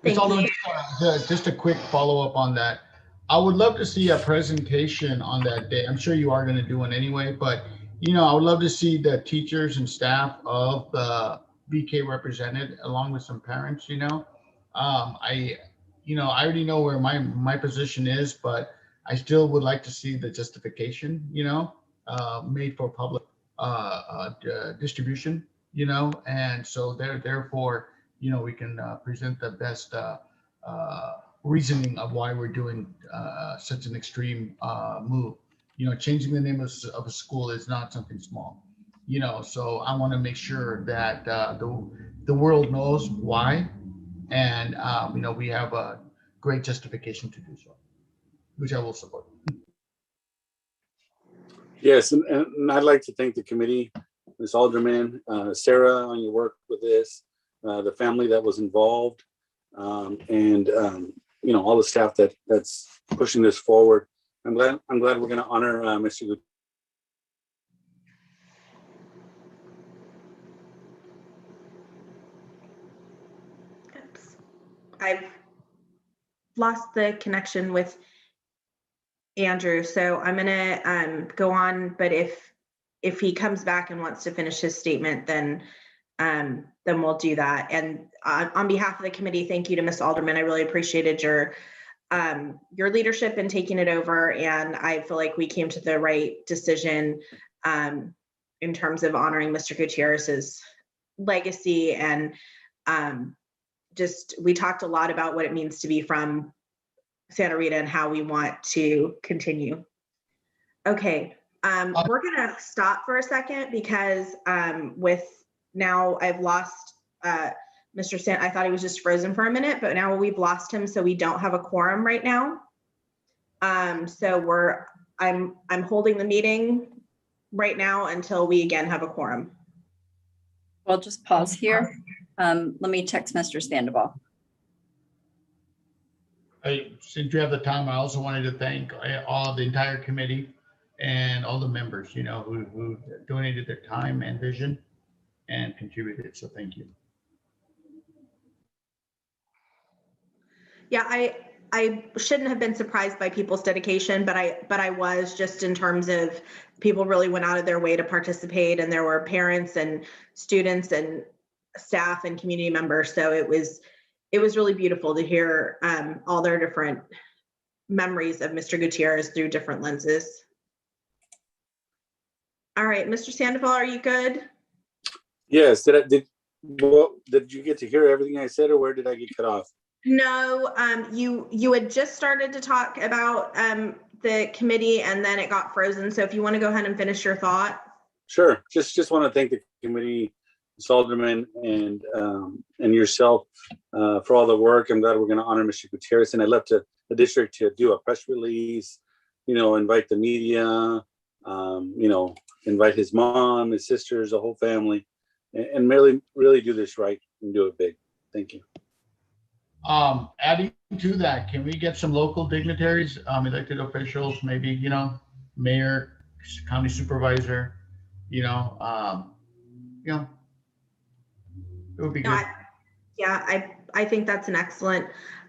Thank you. Just a quick follow-up on that. I would love to see a presentation on that day. I'm sure you are going to do one anyway, but I would love to see the teachers and staff of the BK represented along with some parents. I already know where my position is, but I still would like to see the justification, made for public distribution, and so therefore, we can present the best reasoning of why we're doing such an extreme move. Changing the name of a school is not something small, so I want to make sure that the world knows why, and we have a great justification to do so, which I will support. Yes, and I'd like to thank the committee, Ms. Alderman, Sarah, on your work with this, the family that was involved, and all the staff that's pushing this forward. I'm glad we're going to honor Mr. Gutierrez. I've lost the connection with Andrew, so I'm gonna go on, but if he comes back and wants to finish his statement, then we'll do that. And on behalf of the committee, thank you to Ms. Alderman. I really appreciated your leadership in taking it over, and I feel like we came to the right decision in terms of honoring Mr. Gutierrez's legacy. And we talked a lot about what it means to be from Santa Rita and how we want to continue. Okay, we're gonna stop for a second because now I've lost Mr. Stan. I thought he was just frozen for a minute, but now we've lost him, so we don't have a quorum right now. So I'm holding the meeting right now until we again have a quorum. I'll just pause here. Let me text Mr. Sandoval. Since you have the time, I also wanted to thank the entire committee and all the members, who donated their time and vision and contributed. So thank you. Yeah, I shouldn't have been surprised by people's dedication, but I was, just in terms of people really went out of their way to participate, and there were parents and students and staff and community members. So it was really beautiful to hear all their different memories of Mr. Gutierrez through different lenses. All right, Mr. Sandoval, are you good? Yes. Did you get to hear everything I said, or where did I get cut off? No, you had just started to talk about the committee, and then it got frozen. So if you want to go ahead and finish your thought. Sure. Just want to thank the committee, Ms. Alderman, and yourself for all the work. I'm glad we're going to honor Mr. Gutierrez, and I'd love the district to do a press release, invite the media, invite his mom, his sisters, the whole family, and really do this right and do it big. Thank you. Adding to that, can we get some local dignitaries, elected officials, maybe, mayor, county supervisor, it would be good. I think that's an excellent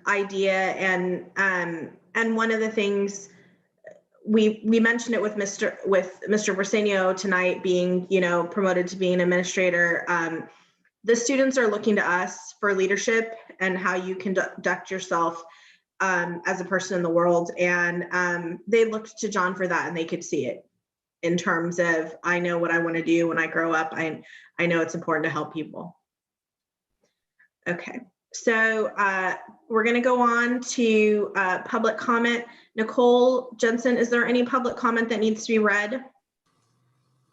idea. And one of the things we mentioned it with Mr. Briseño tonight, being, promoted to being an administrator. The students are looking to us for leadership and how you conduct yourself as a person in the world. And they looked to John for that, and they could see it in terms of, I know what I want to do when I grow up. I know it's important to help people. Okay. So we're going to go on to public comment. Nicole Jensen, is there any public comment that needs to be read?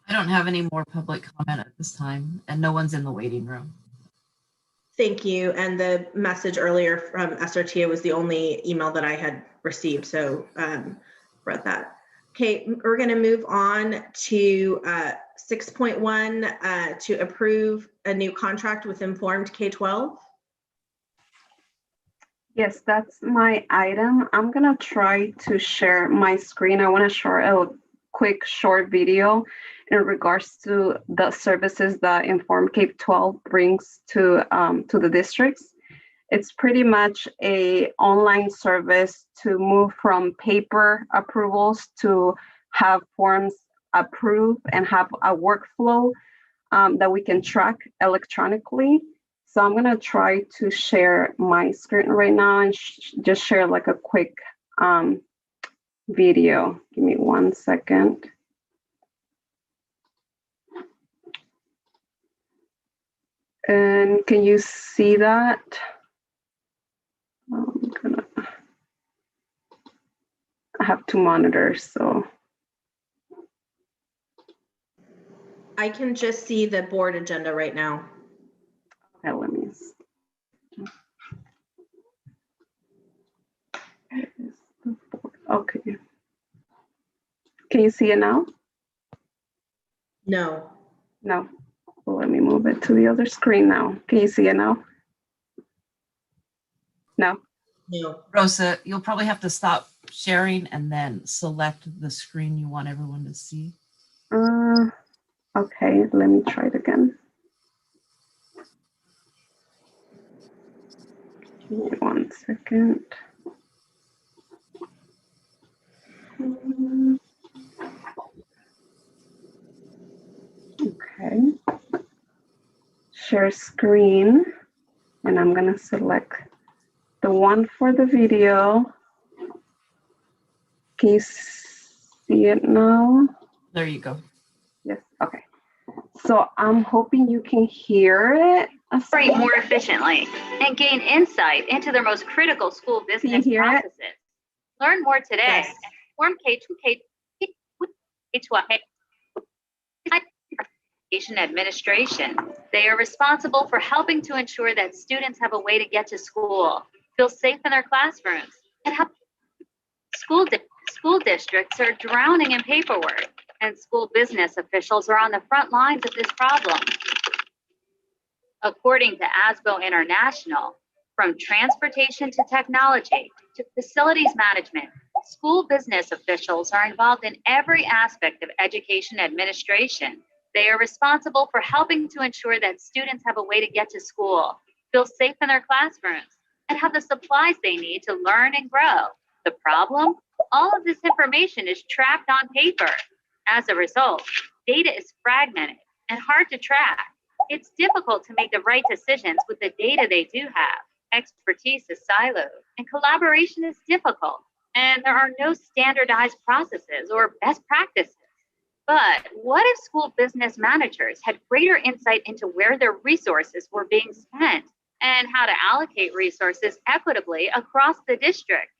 I don't have any more public comment at this time, and no one's in the waiting room. Thank you. And the message earlier from SRTA was the only email that I had received, so read that. Okay, we're going to move on to 6.1 to approve a new contract with Informed K-12. Yes, that's my item. I'm gonna try to share my screen. I want to share a quick short video in regards to the services that Informed K-12 brings to the districts. It's pretty much a online service to move from paper approvals to have forms approved and have a workflow that we can track electronically. So I'm gonna try to share my screen right now and just share like a quick video. Give me 1 second. And can you see that? I have two monitors, so. I can just see the board agenda right now. Okay, let me see. Okay. Can you see it now? No. No. Well, let me move it to the other screen now. Can you see it now? No. No. Rosa, you'll probably have to stop sharing and then select the screen you want everyone to see. Okay, let me try it again. Give me 1 second. Okay. Share screen, and I'm gonna select the one for the video. Can you see it now? There you go. Yes, okay. So I'm hoping you can hear it. Operate more efficiently and gain insight into their most critical school business processes. Learn more today. Yes. Inform K-12 Education Administration. They are responsible for helping to ensure that students have a way to get to school, feel safe in their classrooms, and help. School districts are drowning in paperwork, and school business officials are on the front lines of this problem. According to ASBO International, from transportation to technology to facilities management, school business officials are involved in every aspect of education administration. They are responsible for helping to ensure that students have a way to get to school, feel safe in their classrooms, and have the supplies they need to learn and grow. The problem? All of this information is tracked on paper. As a result, data is fragmented and hard to track. It's difficult to make the right decisions with the data they do have. Expertise is siloed, and collaboration is difficult, and there are no standardized processes or best practices. But what if school business managers had greater insight into where their resources were being spent and how to allocate resources equitably across the district?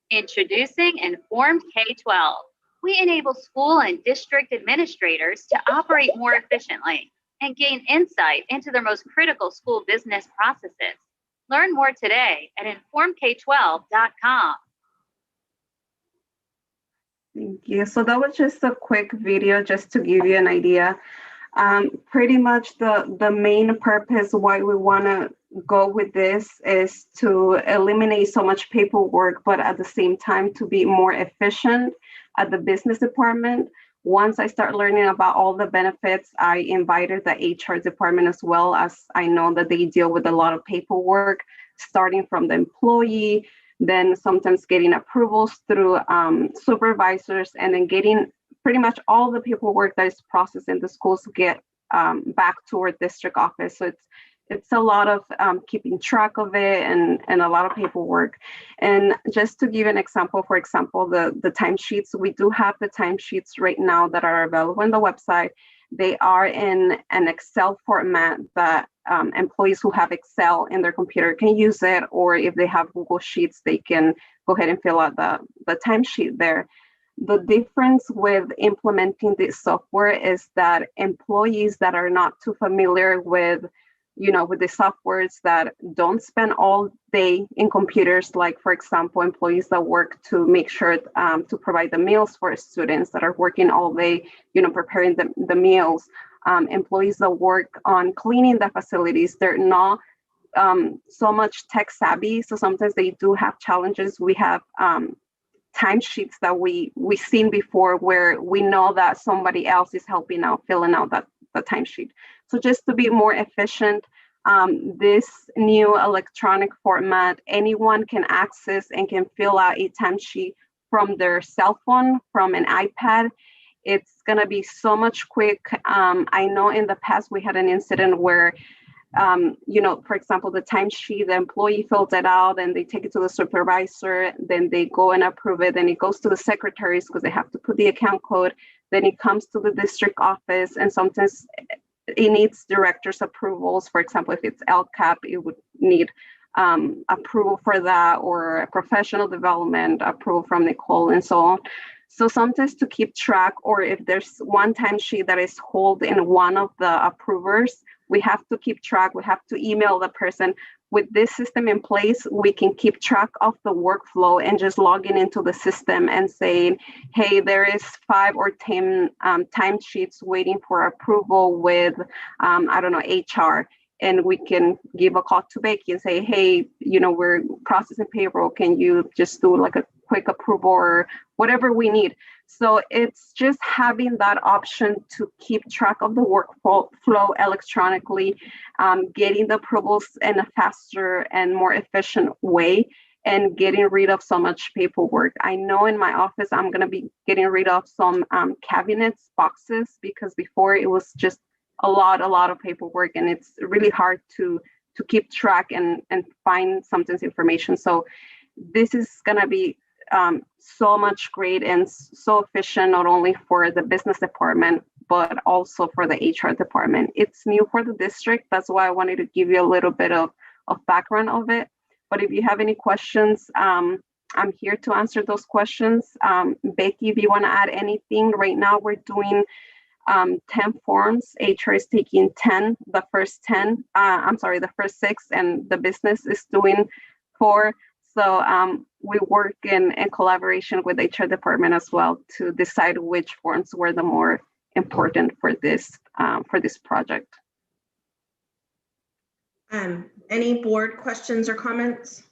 Introducing Informed K-12. We enable school and district administrators to operate more efficiently and gain insight into their most critical school business processes. Learn more today at informk12.com. Thank you. So that was just a quick video just to give you an idea. Pretty much the main purpose why we want to go with this is to eliminate so much paperwork, but at the same time to be more efficient at the business department. Once I start learning about all the benefits, I invited the HR department as well, as I know that they deal with a lot of paperwork, starting from the employee, then sometimes getting approvals through supervisors, and then getting pretty much all the paperwork that is processed in the schools get back to our district office. So it's a lot of keeping track of it and a lot of paperwork. And just to give an example, for example, the timesheets, we do have the timesheets right now that are available on the website. They are in an Excel format that employees who have Excel in their computer can use it, or if they have Google Sheets, they can go ahead and fill out the timesheet there. The difference with implementing this software is that employees that are not too familiar with the softwares, that don't spend all day in computers, like for example, employees that work to make sure to provide the meals for students that are working all day, preparing the meals, employees that work on cleaning the facilities, they're not so much tech savvy. So sometimes they do have challenges. We have timesheets that we've seen before where we know that somebody else is helping out, filling out the timesheet. So just to be more efficient, this new electronic format, anyone can access and can fill out a timesheet from their cell phone, from an iPad. It's gonna be so much quick. I know in the past we had an incident where for example, the timesheet, the employee fills it out and they take it to the supervisor, then they go and approve it, then it goes to the secretaries because they have to put the account code, then it comes to the district office, and sometimes it needs director's approvals. For example, if it's LCAP, it would need approval for that, or professional development approval from Nicole, and so on. So sometimes to keep track, or if there's one timesheet that is held in one of the approvers, we have to keep track. We have to email the person. With this system in place, we can keep track of the workflow and just logging into the system and saying, hey, there is 5 or 10 timesheets waiting for approval with, HR. And we can give a call to Becky and say, hey, we're processing payroll. Can you just do like a quick approval or whatever we need? So it's just having that option to keep track of the workflow electronically, getting the approvals in a faster and more efficient way, and getting rid of so much paperwork. I know in my office, I'm going to be getting rid of some cabinets, boxes, because before it was just a lot of paperwork, and it's really hard to keep track and find sometimes information. So this is going to be so much great and so efficient, not only for the business department, but also for the HR department. It's new for the district. That's why I wanted to give you a little bit of background of it. But if you have any questions, I'm here to answer those questions. Becky, if you want to add anything, right now we're doing 10 forms. HR is taking 10, the first 6, and the business is doing 4. So we work in collaboration with the HR department as well to decide which forms were the more important for this project. Any board questions or comments?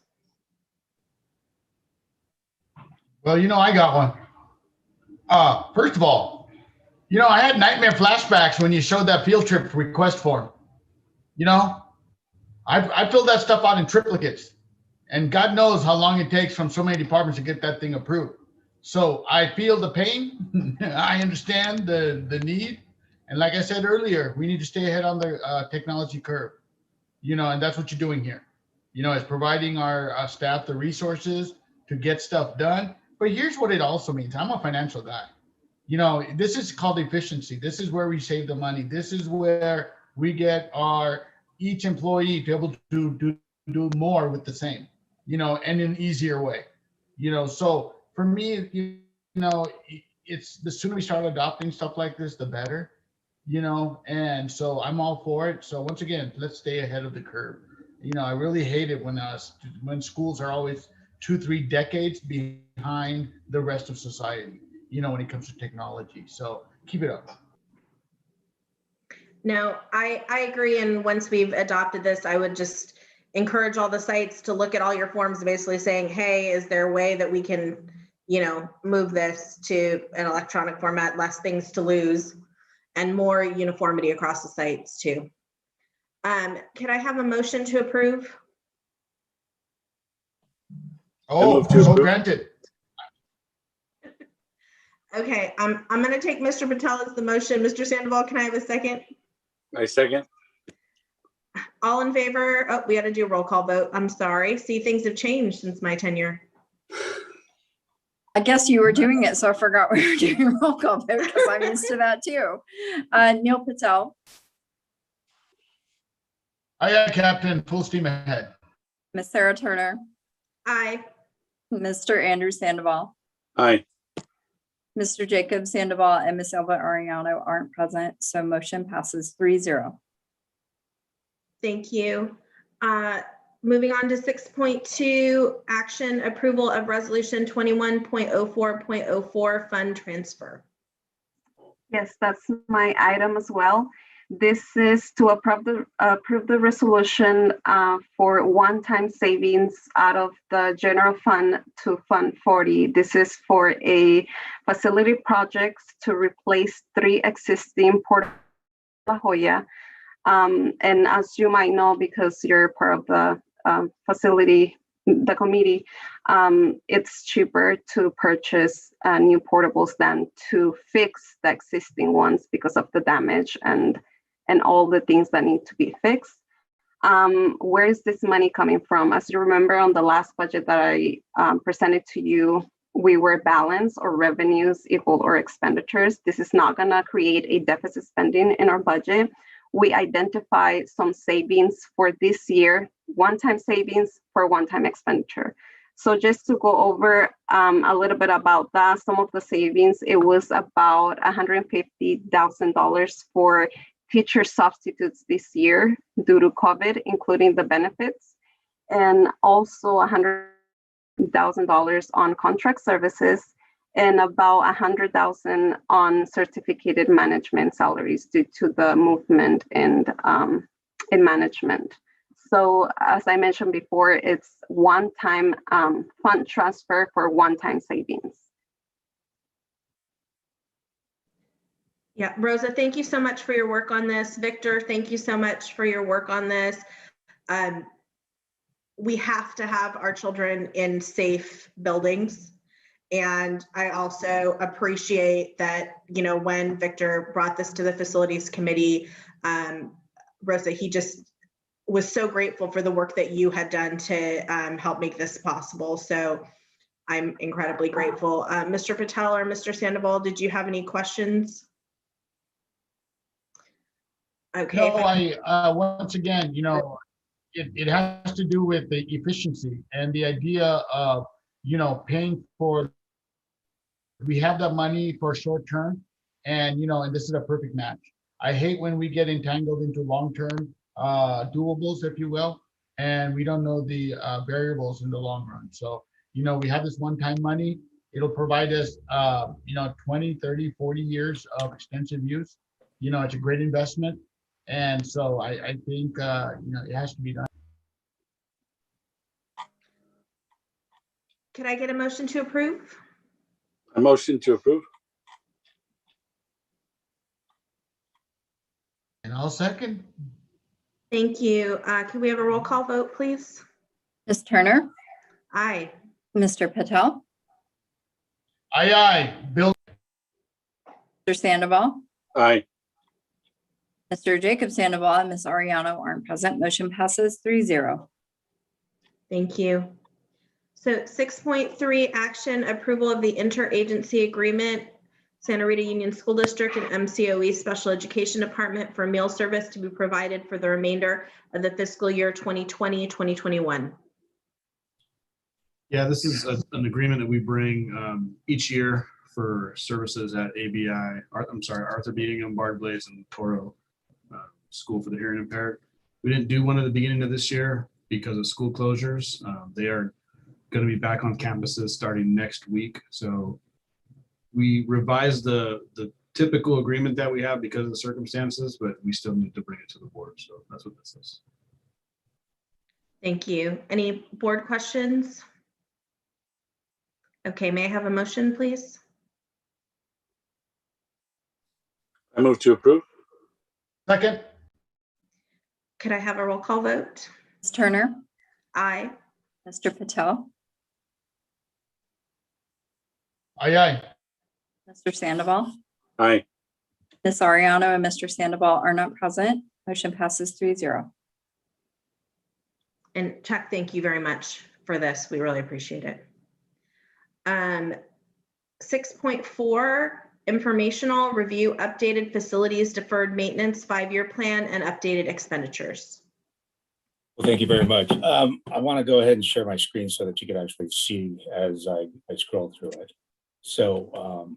Well, I got one. First of all, I had nightmare flashbacks when you showed that field trip request form. I filled that stuff out in triplicates, and God knows how long it takes from so many departments to get that thing approved. So I feel the pain. I understand the need. And like I said earlier, we need to stay ahead on the technology curve, and that's what you're doing here, is providing our staff the resources to get stuff done. But here's what it also means. I'm a financial guy. This is called efficiency. This is where we save the money. This is where we get each employee to be able to do more with the same, and in an easier way. So for me, it's the sooner we start adopting stuff like this, the better, and so I'm all for it. So once again, let's stay ahead of the curve. I really hate it when schools are always 2-3 decades behind the rest of society, when it comes to technology. So keep it up. No, I agree. And once we've adopted this, I would just encourage all the sites to look at all your forms, basically saying, hey, is there a way that we can, move this to an electronic format, less things to lose, and more uniformity across the sites too. Can I have a motion to approve? Oh, so granted. Okay, I'm going to take Mr. Patel as the motion. Mr. Sandoval, can I have a second? I second. All in favor? Oh, we had to do a roll call vote. I'm sorry. See, things have changed since my tenure. I guess you were doing it, so I forgot we were doing a roll call vote because I'm used to that too. Neil Patel. Aye, aye, Captain. Full steam ahead. Miss Sarah Turner, Aye. Mr. Andrew Sandoval, Aye. Mr. Jacob Sandoval, and Miss Elva Ariano aren't present, so motion passes 3-0. Thank you. Moving on to 6.2, action approval of resolution 21.04.04 fund transfer. Yes, that's my item as well. This is to approve the resolution for one-time savings out of the general fund to Fund 40. This is for a facility projects to replace 3 existing Port La Jolla. And as you might know, because you're part of the the committee, it's cheaper to purchase new portables than to fix the existing ones because of the damage and all the things that need to be fixed. Where is this money coming from? As you remember on the last budget that I presented to you, we were balanced or revenues equal or expenditures. This is not gonna create a deficit spending in our budget. We identify some savings for this year, one-time savings for one-time expenditure. So just to go over a little bit about that, some of the savings, it was about $150,000 for teacher substitutes this year due to COVID, including the benefits, and also $100,000 on contract services, and about $100,000 on certificated management salaries due to the movement in management. So as I mentioned before, it's one-time fund transfer for one-time savings. Yeah, Rosa, thank you so much for your work on this. Victor, thank you so much for your work on this. We have to have our children in safe buildings. And I also appreciate that, you know, when Victor brought this to the facilities committee, Rosa, he just was so grateful for the work that you had done to help make this possible. So I'm incredibly grateful. Mr. Patel or Mr. Sandoval, did you have any questions? Okay. No, once again, you know, it has to do with the efficiency and the idea of, you know, paying for, we have that money for short term, and, you know, and this is a perfect match. I hate when we get entangled into long-term doables, if you will, and we don't know the variables in the long run. So, you know, we have this one-time money. It'll provide us, you know, 20, 30, 40 years of extensive use. You know, it's a great investment. And so I think, you know, it has to be done. Can I get a motion to approve? A motion to approve. And I'll second. Thank you. Can we have a roll call vote, please? Ms. Turner, Aye. Mr. Patel, Aye, aye. Bill. Mr. Sandoval, Aye. Mr. Jacob Sandoval, and Ms. Ariano aren't present. Motion passes 3-0. Thank you. So 6.3, action approval of the interagency agreement, Santa Rita Union School District and MCOE Special Education Department for meal service to be provided for the remainder of the fiscal year 2020-2021. Yeah, this is an agreement that we bring each year for services at ABI, Arthur B. Ingham, Bard Blaze, and Toro School for the Hearing Impaired. We didn't do one at the beginning of this year because of school closures. They are going to be back on campuses starting next week. So we revised the typical agreement that we have because of the circumstances, but we still need to bring it to the board. So that's what this is. Thank you. Any board questions? Okay, may I have a motion, please? I move to approve. Second. Could I have a roll call vote? Ms. Turner, Aye. Mr. Patel, Aye, aye. Mr. Sandoval, Aye. Ms. Ariano and Mr. Sandoval are not present. Motion passes 3-0. And Chuck, thank you very much for this. We really appreciate it. 6.4, informational review updated facilities deferred maintenance 5-year plan and updated expenditures. Well, thank you very much. I want to go ahead and share my screen so that you can actually see as I scroll through it. So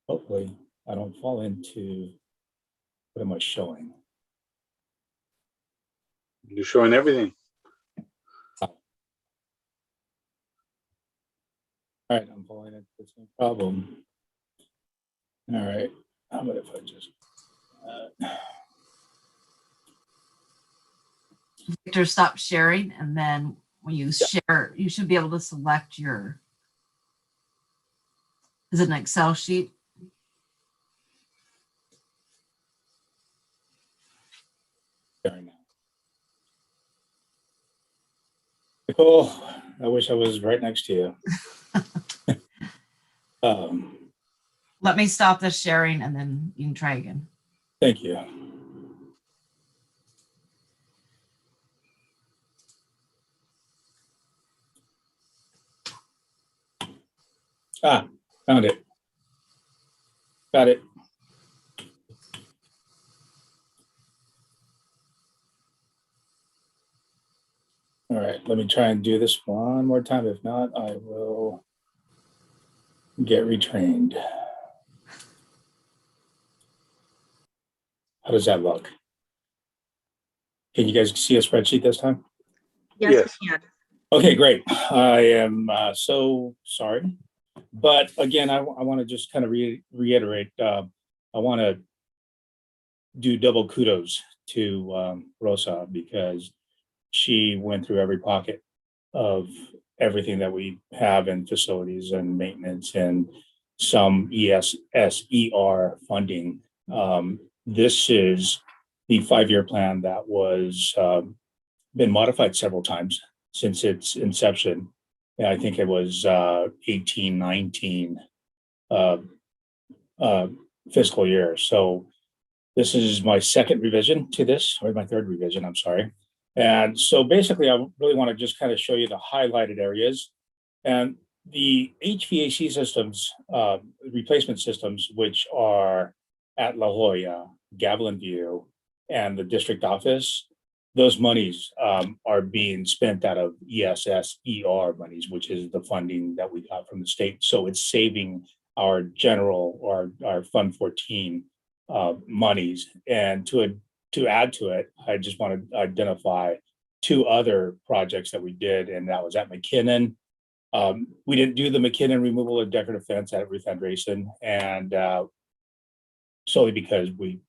hopefully I don't fall into, what am I showing? You're showing everything. All right, I'm falling into the same problem. All right, how about if I just Victor, stop sharing, and then when you share, you should be able to select your, is it an Excel sheet? sharing now. Nicole, I wish I was right next to you. Let me stop the sharing and then you can try again. Thank you. Ah, found it. Got it. All right, let me try and do this one more time. If not, I will get retrained. How does that look? Can you guys see a spreadsheet this time? Yes, we can. Okay, great. I am so sorry. But again, I want to just kind of reiterate, I want to do double kudos to Rosa, because she went through every pocket of everything that we have in facilities and maintenance and some ESSER funding. This is the 5-year plan that was been modified several times since its inception. And I think it was 18, 19 fiscal year. So this is my second revision to this, or my third revision, I'm sorry. And so basically, I really want to just kind of show you the highlighted areas. And the HVAC systems, replacement systems, which are at La Jolla, Gavilan View, and the district office, those monies are being spent out of ESSER monies, which is the funding that we got from the state. So it's saving our general, or our Fund 14 monies. And to add to it, I just want to identify 2 other projects that we did, and that was at McKinnon. We didn't do the McKinnon removal of decorative fence at Ruth Andreessen, and solely because we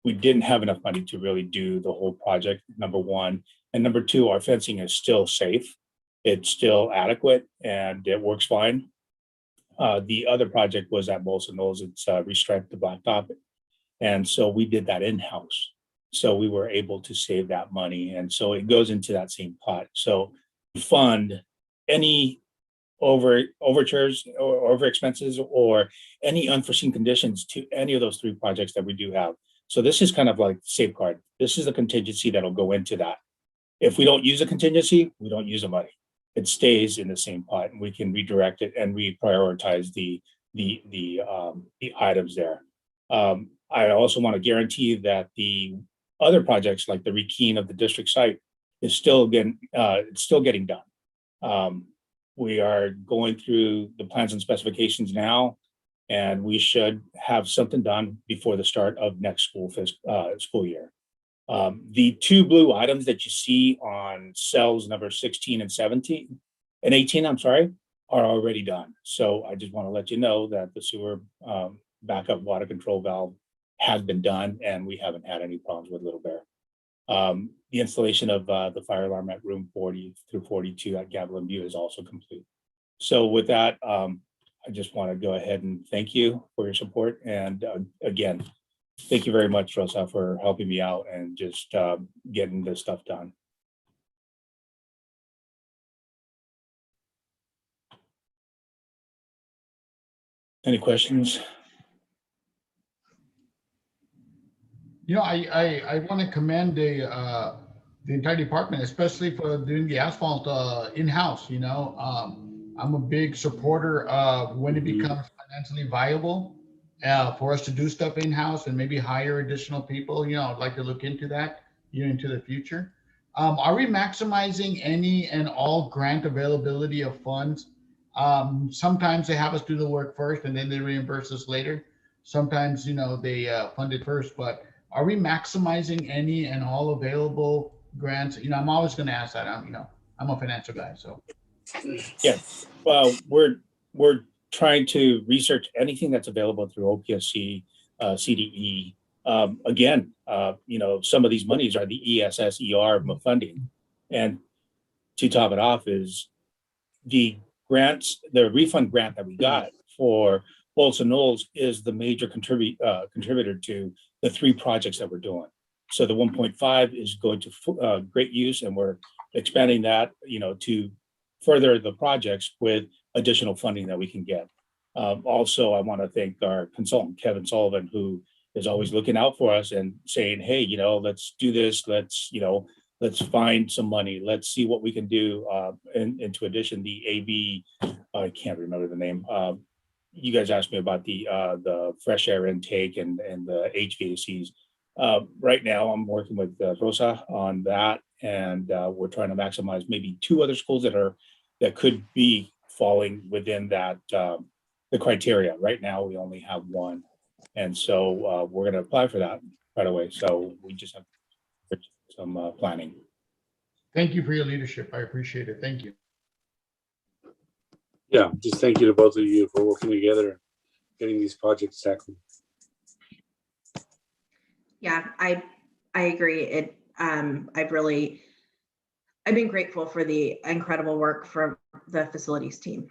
didn't have enough money to really do the whole project, number one. And number 2, our fencing is still safe. It's still adequate and it works fine. The other project was at Bolson Knolls. It's restriped the blacktop. And so we did that in-house. So we were able to save that money. And so it goes into that same pot. So fund any overtures or over expenses or any unforeseen conditions to any of those 3 projects that we do have. So this is kind of like safeguard. This is the contingency that'll go into that. If we don't use a contingency, we don't use the money. It stays in the same pot, and we can redirect it and reprioritize the items there. I also want to guarantee that the other projects, like the rekeying of the district site, is still getting done. We are going through the plans and specifications now, and we should have something done before the start of next school year. The 2 blue items that you see on cells number 16 and 17 and 18, I'm sorry, are already done. So I just want to let you know that the sewer backup water control valve has been done, and we haven't had any problems with Little Bear. The installation of the fire alarm at room 40 through 42 at Gavilan View is also complete. So with that, I just want to go ahead and thank you for your support. And again, thank you very much, Rosa, for helping me out and just getting this stuff done. Any questions? You know, I want to commend the entire department, especially for doing the asphalt in-house. You know, I'm a big supporter of when it becomes financially viable for us to do stuff in-house and maybe hire additional people. You know, I'd like to look into that. year into the future. Are we maximizing any and all grant availability of funds? Sometimes they have us do the work first and then they reimburse us later. Sometimes, they fund it first, but are we maximizing any and all available grants? I'm always going to ask that. I'm a financial guy, so. Yeah, well, we're trying to research anything that's available through OPSC, CDE. Again, some of these monies are the ESSER funding. And to top it off is the refund grant that we got for Bolts and Knolls is the major contributor to the 3 projects that we're doing. So the 1.5 is going to great use, and we're expanding that, to further the projects with additional funding that we can get. Also, I want to thank our consultant, Kevin Sullivan, who is always looking out for us and saying, hey, let's do this. Let's find some money. Let's see what we can do. And to addition, the AV, I can't remember the name. You guys asked me about the fresh air intake and the HVACs. Right now, I'm working with Rosa on that, and we're trying to maximize maybe 2 other schools that could be falling within that the criteria. Right now, we only have 1, and so we're going to apply for that right away. So we just have some planning. Thank you for your leadership. I appreciate it. Thank you. Yeah, just thank you to both of you for working together and getting these projects tackled. Yeah, I agree. I've been grateful for the incredible work from the facilities team.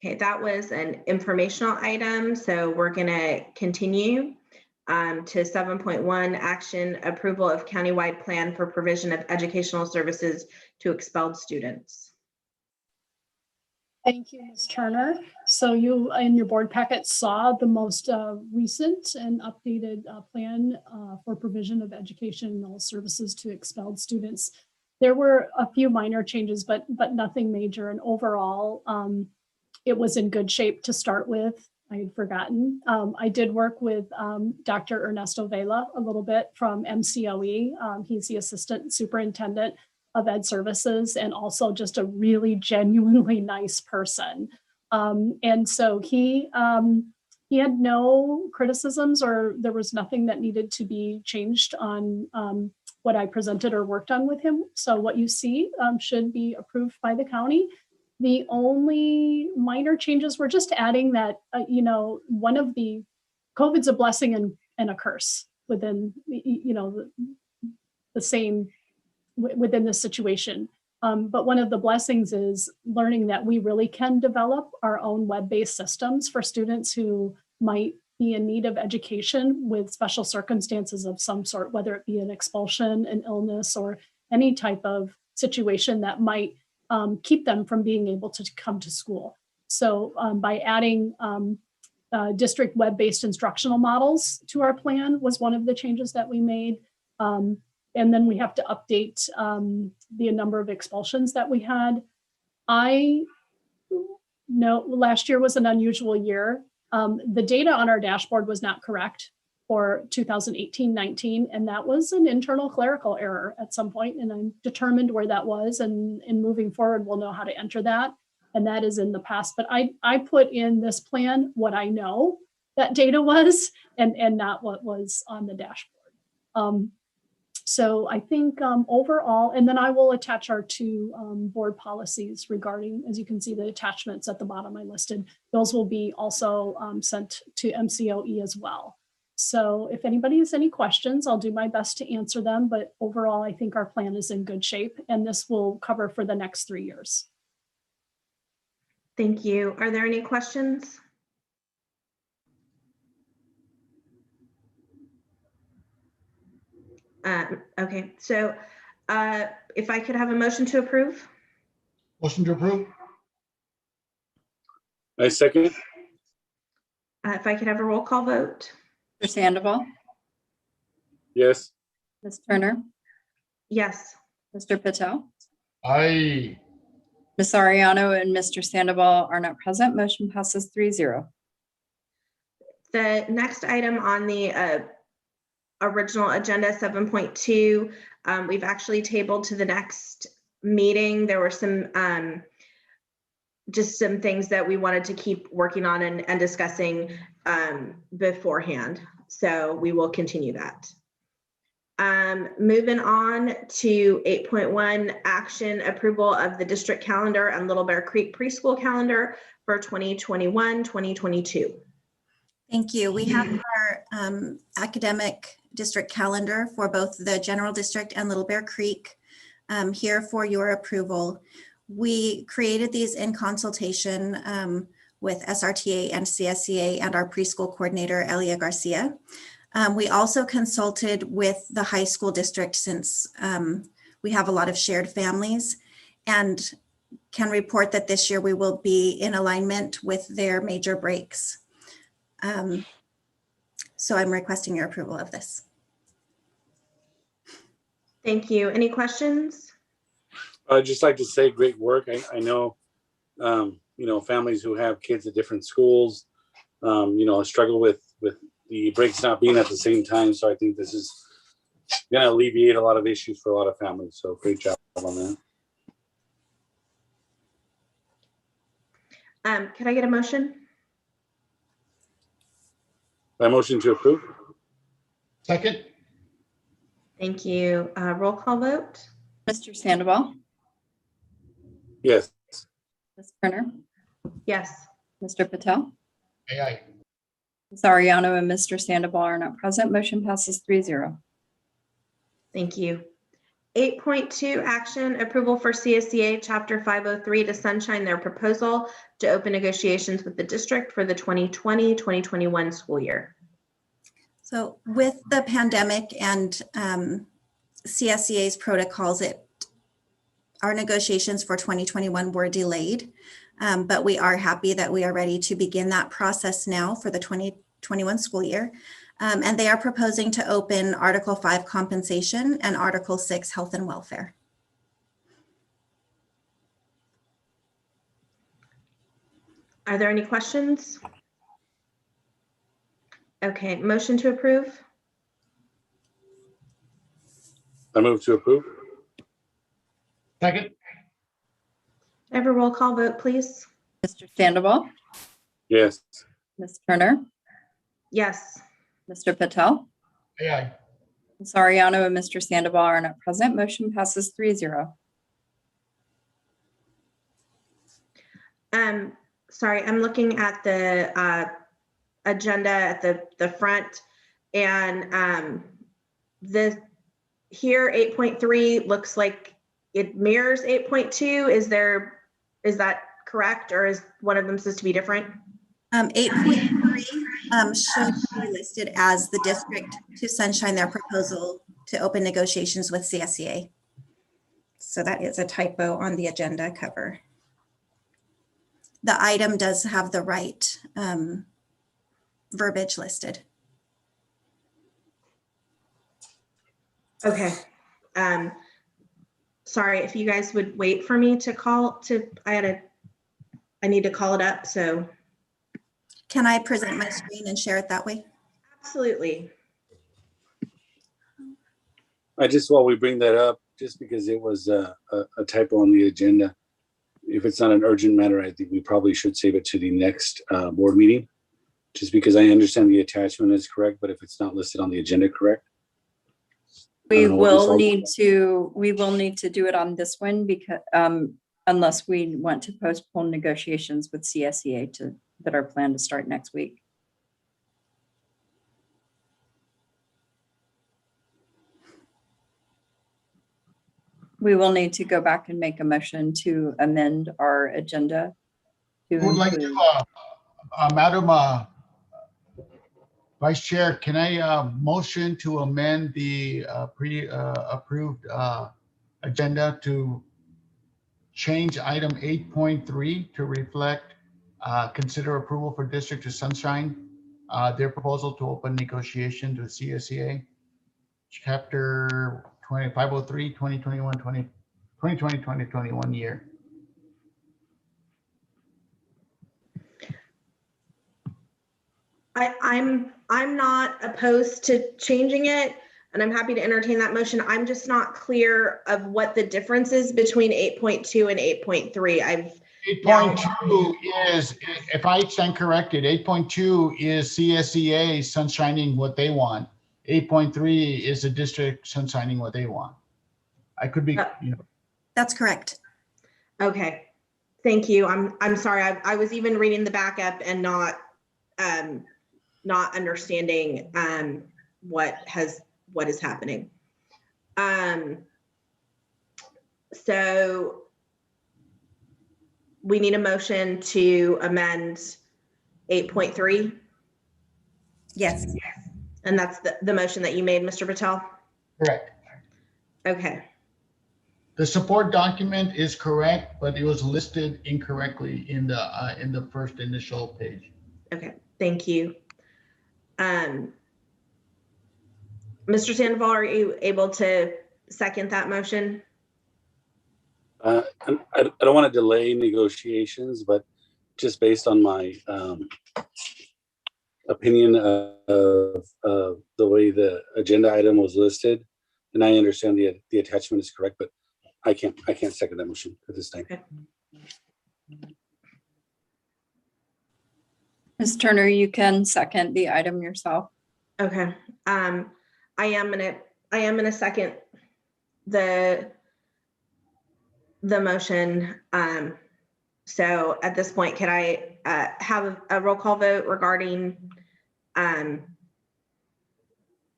Okay, that was an informational item. So we're going to continue to 7.1, action approval of countywide plan for provision of educational services to expelled students. Thank you, Ms. Turner. So you, in your board packet, saw the most recent and updated plan for provision of educational services to expelled students. There were a few minor changes, but nothing major. And overall, it was in good shape to start with. I had forgotten. I did work with Dr. Ernesto Vela a little bit from MCOE. He's the Assistant Superintendent of Ed Services, and also just a really genuinely nice person. And so he had no criticisms, or there was nothing that needed to be changed on what I presented or worked on with him. So what you see should be approved by the county. The only minor changes were just adding that, one of the COVID's a blessing and a curse within, the same within this situation. But one of the blessings is learning that we really can develop our own web-based systems for students who might be in need of education with special circumstances of some sort, whether it be an expulsion, an illness, or any type of situation that might keep them from being able to come to school. So by adding district web-based instructional models to our plan was one of the changes that we made. And then we have to update the number of expulsions that we had. I know last year was an unusual year. The data on our dashboard was not correct for 2018-19, and that was an internal clerical error at some point, and I'm determined where that was, and in moving forward, we'll know how to enter that, and that is in the past. But I put in this plan what I know that data was, and not what was on the dashboard. So I think overall, and then I will attach our 2 board policies regarding, as you can see, the attachments at the bottom I listed. Those will be also sent to MCOE as well. So if anybody has any questions, I'll do my best to answer them. But overall, I think our plan is in good shape, and this will cover for the next 3 years. Thank you. Are there any questions? Okay, so if I could have a motion to approve. Motion to approve. I second. If I could have a roll call vote. Mr. Sandoval, Yes. Ms. Turner, Yes. Mr. Patel, Aye. Ms. Ariano and Mr. Sandoval are not present. Motion passes 3-0. The next item on the original agenda 7.2. We've actually tabled to the next meeting. There were some just some things that we wanted to keep working on and discussing beforehand. So we will continue that. Moving on to 8.1, action approval of the district calendar and Little Bear Creek preschool calendar for 2021-2022. Thank you. We have our academic district calendar for both the general district and Little Bear Creek here for your approval. We created these in consultation with SRTA and CSEA and our preschool coordinator, Elia Garcia. We also consulted with the high school district since we have a lot of shared families, and can report that this year we will be in alignment with their major breaks. So I'm requesting your approval of this. Thank you. Any questions? I'd just like to say great work. I know, you know, families who have kids at different schools, you know, struggle with the breaks not being at the same time. So I think this is going to alleviate a lot of issues for a lot of families. So great job on that. Can I get a motion? My motion to approve. Second. Thank you. Roll call vote. Mr. Sandoval, Yes. Ms. Turner, Yes. Mr. Patel, Aye. Ms. Ariano and Mr. Sandoval are not present. Motion passes 3-0. Thank you. 8.2, action approval for CSEA Chapter 503 to sunshine their proposal to open negotiations with the district for the 2020-2021 school year. So with the pandemic and CSEA's protocols, our negotiations for 2021 were delayed, but we are happy that we are ready to begin that process now for the 2021 school year. And they are proposing to open Article 5 compensation and Article 6 health and welfare. Are there any questions? Okay, motion to approve. I move to approve. Second. Have a roll call vote, please. Mr. Sandoval, Yes. Ms. Turner, Yes. Mr. Patel, Aye. Ms. Ariano and Mr. Sandoval are not present. Motion passes 3-0. Sorry, I'm looking at the agenda at the front, and here 8.3 looks like it mirrors 8.2. Is that correct, or is one of them supposed to be different? 8.3 should be listed as the district to sunshine their proposal to open negotiations with CSEA. So that is a typo on the agenda cover. The item does have the right verbiage listed. Okay. Sorry, if you guys would wait for me to I need to call it up, so. Can I present my screen and share it that way? Absolutely. While we bring that up, just because it was a typo on the agenda, if it's not an urgent matter, I think we probably should save it to the next board meeting, just because I understand the attachment is correct, but if it's not listed on the agenda correct. We will need to do it on this one because unless we want to postpone negotiations with CSEA that are planned to start next week. We will need to go back and make a motion to amend our agenda. I would like to, Madam Vice Chair, can I motion to amend the approved agenda to change item 8.3 to reflect consider approval for district to sunshine their proposal to open negotiations with CSEA, chapter 503, 2020-2021 year. I'm not opposed to changing it, and I'm happy to entertain that motion. I'm just not clear of what the difference is between 8.2 and 8.3. 8.2 is, if I stand corrected, 8.2 is CSEA sunshining what they want. 8.3 is the district sunshining what they want. I could be, That's correct. Okay, thank you. I'm sorry. I was even reading the backup and not understanding what is happening. So we need a motion to amend 8.3. Yes. And that's the motion that you made, Mr. Patel? correct. Okay. The support document is correct, but it was listed incorrectly in the first initial page. Okay, thank you. Mr. Sandoval, are you able to second that motion? I don't want to delay negotiations, but just based on my opinion of the way the agenda item was listed, and I understand the attachment is correct, but I can't second that motion at this time. Okay. Ms. Turner, you can second the item yourself. Okay. I am gonna second the motion. So at this point, can I have a roll call vote regarding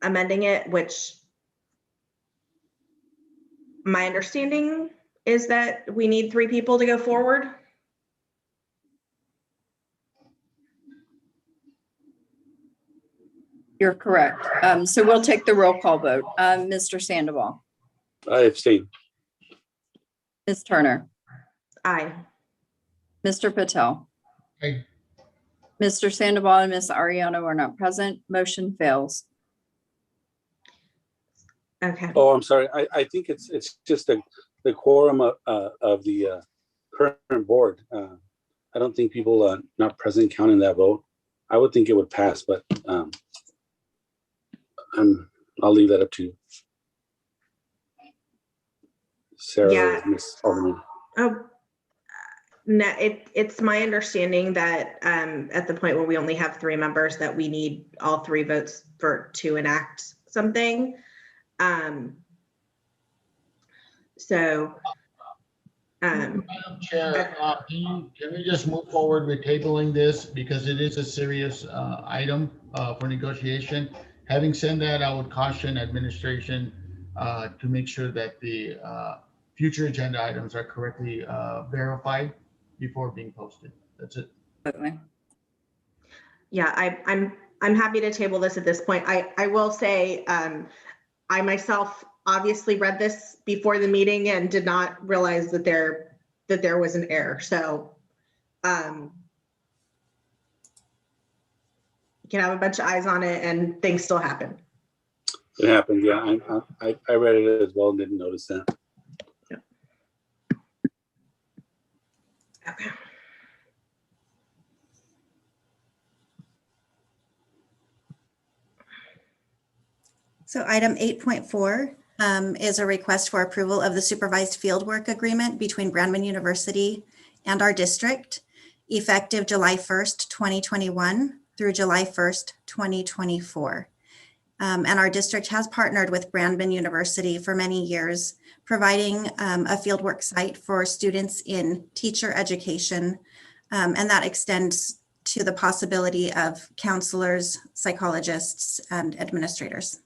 amending it, which my understanding is that we need 3 people to go forward? You're correct. So we'll take the roll call vote. Mr. Sandoval, I abstain. Ms. Turner, Aye. Mr. Patel, Aye. Mr. Sandoval and Ms. Ariano are not present. Motion fails. Okay. Oh, I'm sorry. I think it's just the quorum of the current board. I don't think people not present count in that vote. I would think it would pass, but I'll leave that up to you, Sarah. Yeah. Or Ms. Alderman. Oh, no, it's my understanding that at the point where we only have 3 members, that we need all 3 votes to enact something. Madam Chair, can we just move forward with tabling this because it is a serious item for negotiation? Having said that, I would caution administration to make sure that the future agenda items are correctly verified before being posted. That's it. Certainly. Yeah, I'm happy to table this at this point. I will say I myself obviously read this before the meeting and did not realize that there was an error. So you can have a bunch of eyes on it and things still happen. It happened. Yeah, I read it as well and didn't notice that. Yeah. Okay. So item 8.4 is a request for approval of the supervised fieldwork agreement between Brandman University and our district, effective July 1st, 2021 through July 1st, 2024. And our district has partnered with Brandman University for many years, providing a fieldwork site for students in teacher education, and that extends to the possibility of counselors, psychologists, and administrators.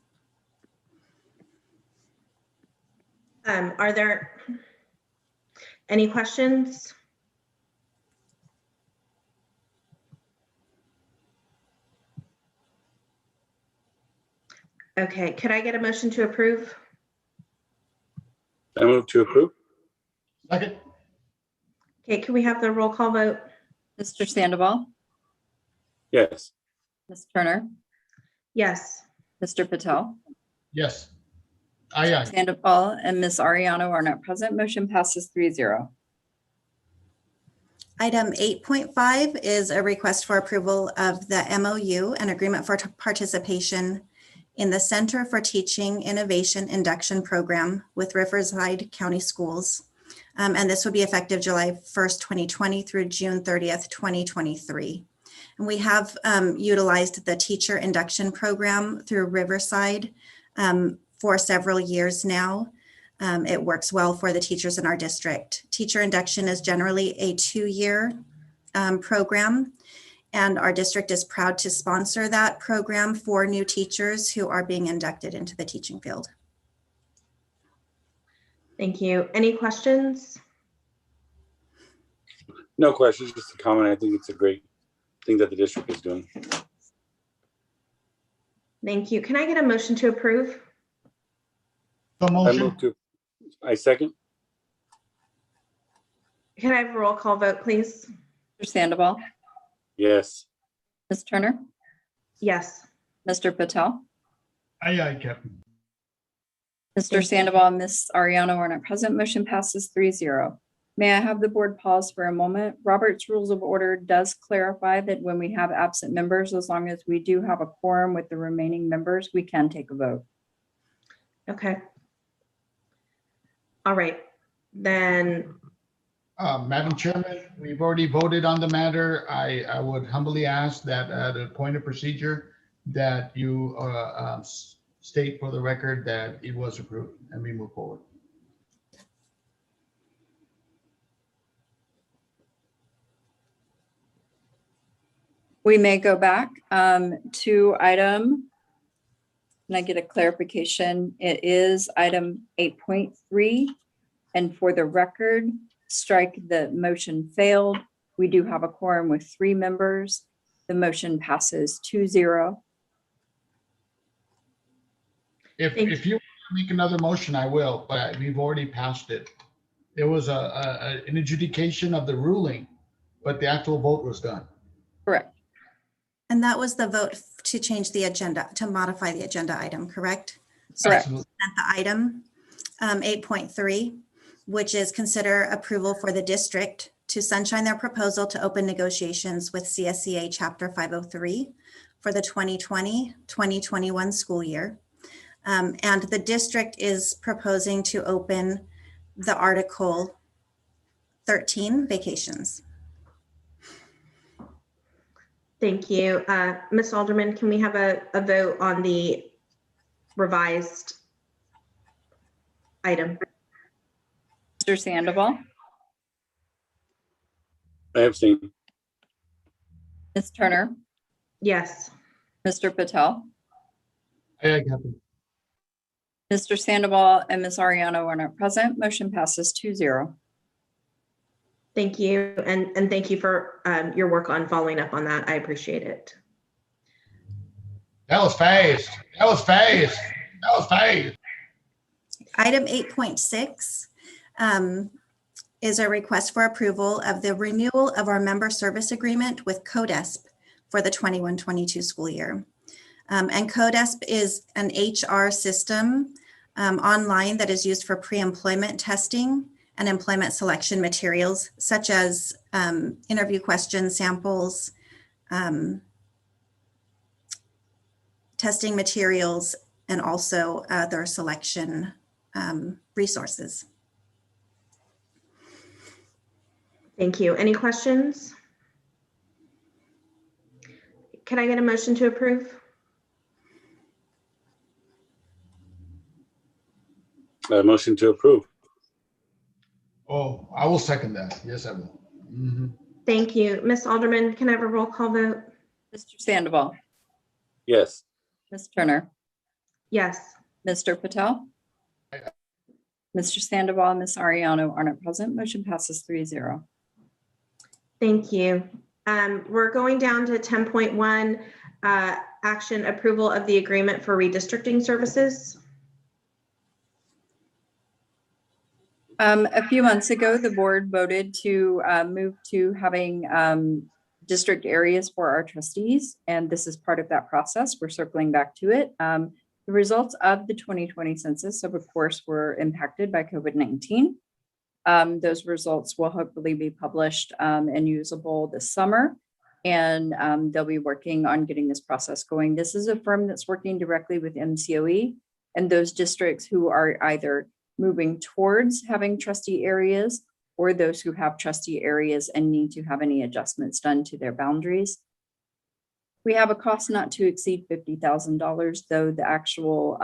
Are there any questions? Okay, could I get a motion to approve? I move to approve. Second. Okay, can we have the roll call vote? Mr. Sandoval, Yes. Ms. Turner, Yes. Mr. Patel, Yes. Aye. Sandoval and Ms. Ariano are not present. Motion passes 3-0. Item 8.5 is a request for approval of the MOU, an agreement for participation in the Center for Teaching Innovation Induction Program with Riverside County Schools. And this would be effective July 1st, 2020 through June 30th, 2023. And we have utilized the teacher induction program through Riverside for several years now. It works well for the teachers in our district. Teacher induction is generally a 2-year program, and our district is proud to sponsor that program for new teachers who are being inducted into the teaching field. Thank you. Any questions? No questions, just a comment. I think it's a great thing that the district is doing. Thank you. Can I get a motion to approve? So I motion. move to, I second. Can I have a roll call vote, please? Mr. Sandoval, Yes. Ms. Turner, Yes. Mr. Patel, Aye, aye, Captain. Mr. Sandoval, and Ms. Ariano are not present. Motion passes 3-0. May I have the board pause for a moment? Robert's Rules of Order does clarify that when we have absent members, as long as we do have a quorum with the remaining members, we can take a vote. Okay. All right, then. Madam Chairman, we've already voted on the matter. I would humbly ask that at a point of procedure that you state for the record that it was approved and we move forward. We may go back to item, and I get a clarification. It is item 8.3. And for the record, strike the motion failed. We do have a quorum with 3 members. The motion passes 2-0. If you make another motion, I will, but we've already passed it. There was an adjudication of the ruling, but the actual vote was done. Correct. And that was the vote to change the agenda, to modify the agenda item, correct? Correct. Absolutely. And the item 8.3, which is consider approval for the district to sunshine their proposal to open negotiations with CSEA Chapter 503 for the 2020-2021 school year. And the district is proposing to open the Article 13 vacations. Thank you. Ms. Alderman, can we have a vote on the revised item? Mr. Sandoval, I abstain. Ms. Turner, Yes. Mr. Patel, Aye, aye, Captain. Mr. Sandoval, and Ms. Ariano are not present. Motion passes 2-0. Thank you. And thank you for your work on following up on that. I appreciate it. That was fast. That was fast. That was fast. Item 8.6 is a request for approval of the renewal of our member service agreement with CODESP for the 21-22 school year. And CODESP is an HR system online that is used for pre-employment testing and employment selection materials, such as interview question samples, testing materials, and also their selection resources. Thank you. Any questions? Can I get a motion to approve? Motion to approve. Oh, I will second that. Yes, I will. Mhm. Thank you. Ms. Alderman, can I have a roll call vote? Mr. Sandoval, Yes. Ms. Turner, Yes. Mr. Patel, Mr. Sandoval, and Ms. Ariano are not present. Motion passes 3-0. Thank you. We're going down to 10.1, action approval of the agreement for redistricting services. A few months ago, the board voted to move to having district areas for our trustees, and this is part of that process. We're circling back to it. The results of the 2020 census, of course, were impacted by COVID-19. Those results will hopefully be published and usable this summer. And they'll be working on getting this process going. This is a firm that's working directly with MCOE and those districts who are either moving towards having trustee areas or those who have trustee areas and need to have any adjustments done to their boundaries. We have a cost not to exceed $50,000, though the actual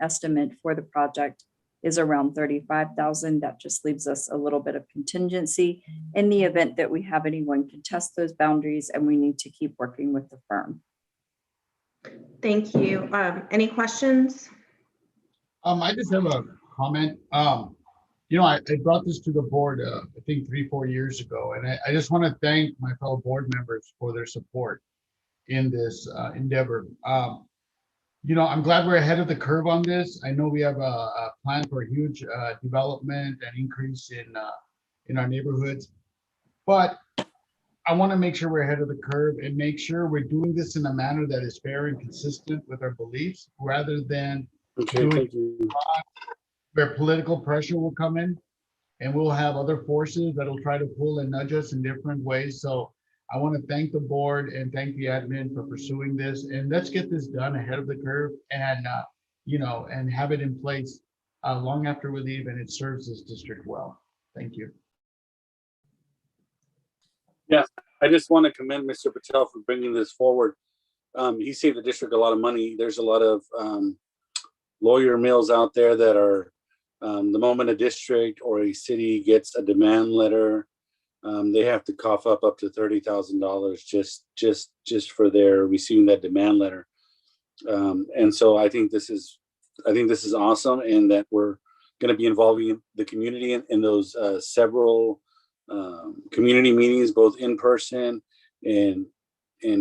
estimate for the project is around $35,000. That just leaves us a little bit of contingency in the event that we have anyone contest those boundaries and we need to keep working with the firm. Thank you. Any questions? I just have a comment. You know, I brought this to the board, I think 3-4 years ago, and I just want to thank my fellow board members for their support in this endeavor. You know, I'm glad we're ahead of the curve on this. I know we have a plan for a huge development and increase in our neighborhoods, but I want to make sure we're ahead of the curve and make sure we're doing this in a manner that is fair and consistent with our beliefs, rather than doing where political pressure will come in, and we'll have other forces that'll try to pull and nudge us in different ways. So I want to thank the board and thank the admin for pursuing this, and let's get this done ahead of the curve and, you know, and have it in place long after we leave and it serves this district well. Thank you. Yeah, I just want to commend Mr. Patel for bringing this forward. He saved the district a lot of money. There's a lot of lawyer mills out there that are, the moment a district or a city gets a demand letter, they have to cough up to $30,000 just for their receiving that demand letter. And so I think this is awesome, and that we're going to be involving the community in those several community meetings, both in person and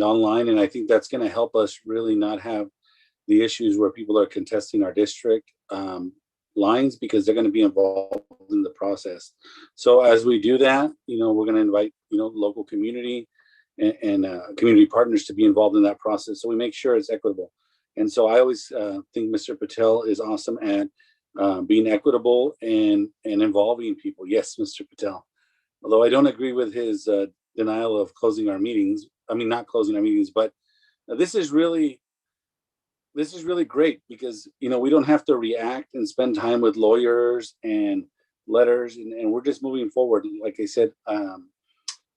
online. And I think that's going to help us really not have the issues where people are contesting our district lines, because they're going to be involved in the process. So as we do that, you know, we're going to invite, you know, local community and community partners to be involved in that process, so we make sure it's equitable. And so I always think Mr. Patel is awesome at being equitable and involving people. Yes, Mr. Patel. Although I don't agree with his denial of closing our meetings. I mean, not closing our meetings, but this is really great, because, you know, we don't have to react and spend time with lawyers and letters, and we're just moving forward. Like I said,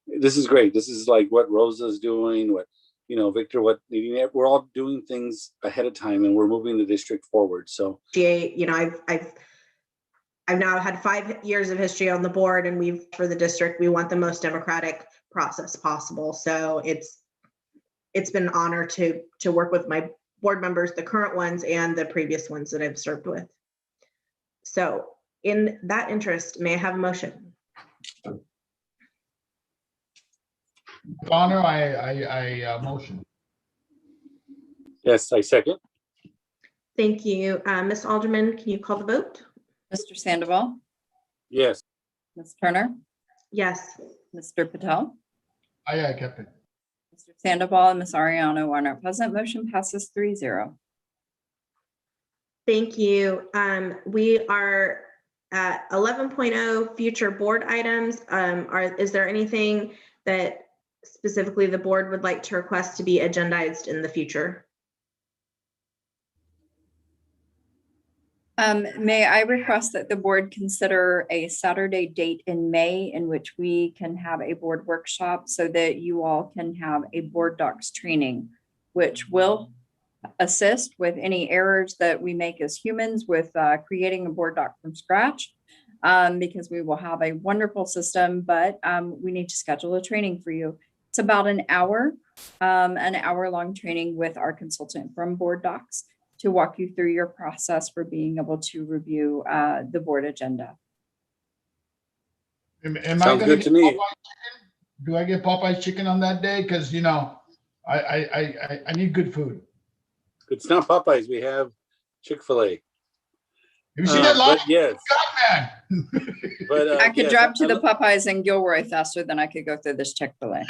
this is great. This is like what Rosa's doing, what, you know, Victor, what, we're all doing things ahead of time, and we're moving the district forward. So, You know, I've now had 5 years of history on the board, and for the district, we want the most democratic process possible. So it's been an honor to work with my board members, the current ones and the previous ones that I've served with. So in that interest, may I have a motion? Honor, I motion. yes, I second. Thank you. Ms. Alderman, can you call the vote? Mr. Sandoval, Yes. Ms. Turner, Yes. Mr. Patel, Aye, Captain. Mr. Sandoval, and Ms. Ariano are not present. Motion passes 3-0. Thank you. We are at 11.0 future board items. Is there anything that specifically the board would like to request to be agendized in the future? May I request that the board consider a Saturday date in May in which we can have a board workshop, so that you all can have a board docs training, which will assist with any errors that we make as humans with creating a board doc from scratch, because we will have a wonderful system, but we need to schedule a training for you. It's about an hour-long training with our consultant from Board Docs to walk you through your process for being able to review the board agenda. Sounds good to me. Do I get Popeye's chicken on that day? Because, you know, I need good food. It's not Popeyes. We have Chick-fil-A. You see that line? Yes. God, man. But I could drive to the Popeyes in Gilroy faster than I could go through this Chick-fil-A.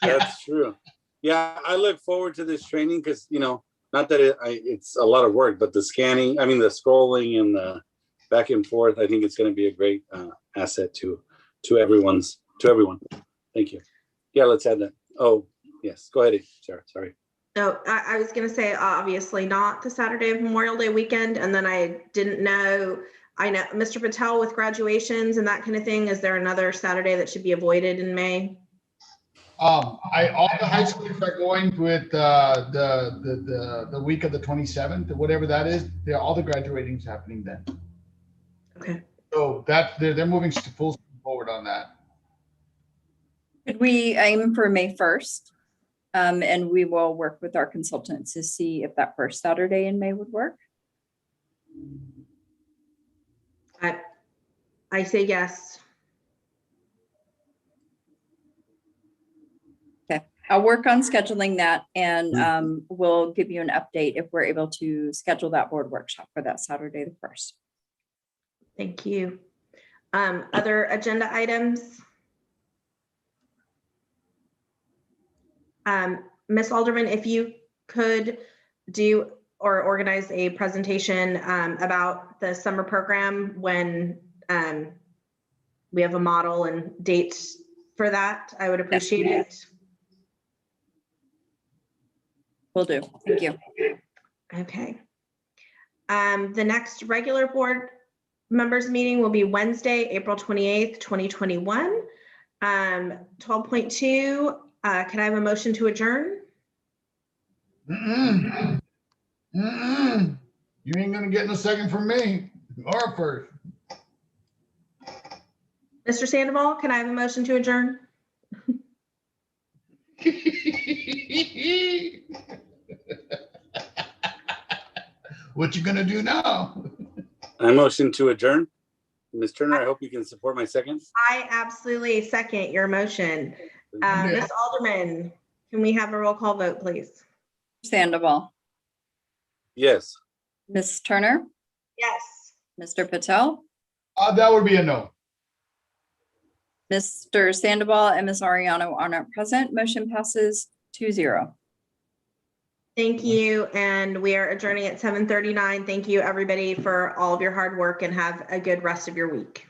That's true. Yeah, I look forward to this training, because, you know, not that it's a lot of work, but the scanning, I mean, the scrolling and back and forth. I think it's going to be a great asset to everyone. Thank you. Yeah, let's add that. Oh, yes. Go ahead, Sarah. Sorry. No, I was going to say, obviously not the Saturday of Memorial Day weekend. And then I didn't know, I know Mr. Patel with graduations and that kind of thing. Is there another Saturday that should be avoided in May? All the high schools are going with the week of the 27th, whatever that is. All the graduating's happening then. Okay. So that they're moving full speed forward on that. Could we aim for May 1st? And we will work with our consultants to see if that first Saturday in May would work. I say yes. Okay, I'll work on scheduling that and we'll give you an update if we're able to schedule that board workshop for that Saturday the 1st. Thank you. Other agenda items? Ms. Alderman, if you could do or organize a presentation about the summer program when we have a model and dates for that, I would appreciate it. Will do. Thank you. Okay. The next regular board members meeting will be Wednesday, April 28th, 2021. 12.2, can I have a motion to adjourn? You ain't gonna get no second from me or first. Mr. Sandoval, can I have a motion to adjourn? What you gonna do now? I motion to adjourn. Ms. Turner, I hope you can support my second. I absolutely second your motion. Ms. Alderman, can we have a roll call vote, please? Sandoval. Yes. Ms. Turner. Yes. Mr. Patel. That would be a no. Mr. Sandoval and Ms. Ariano are not present. Motion passes 2-0. Thank you. And we are adjourning at 7:39. Thank you, everybody, for all of your hard work and have a good rest of your week.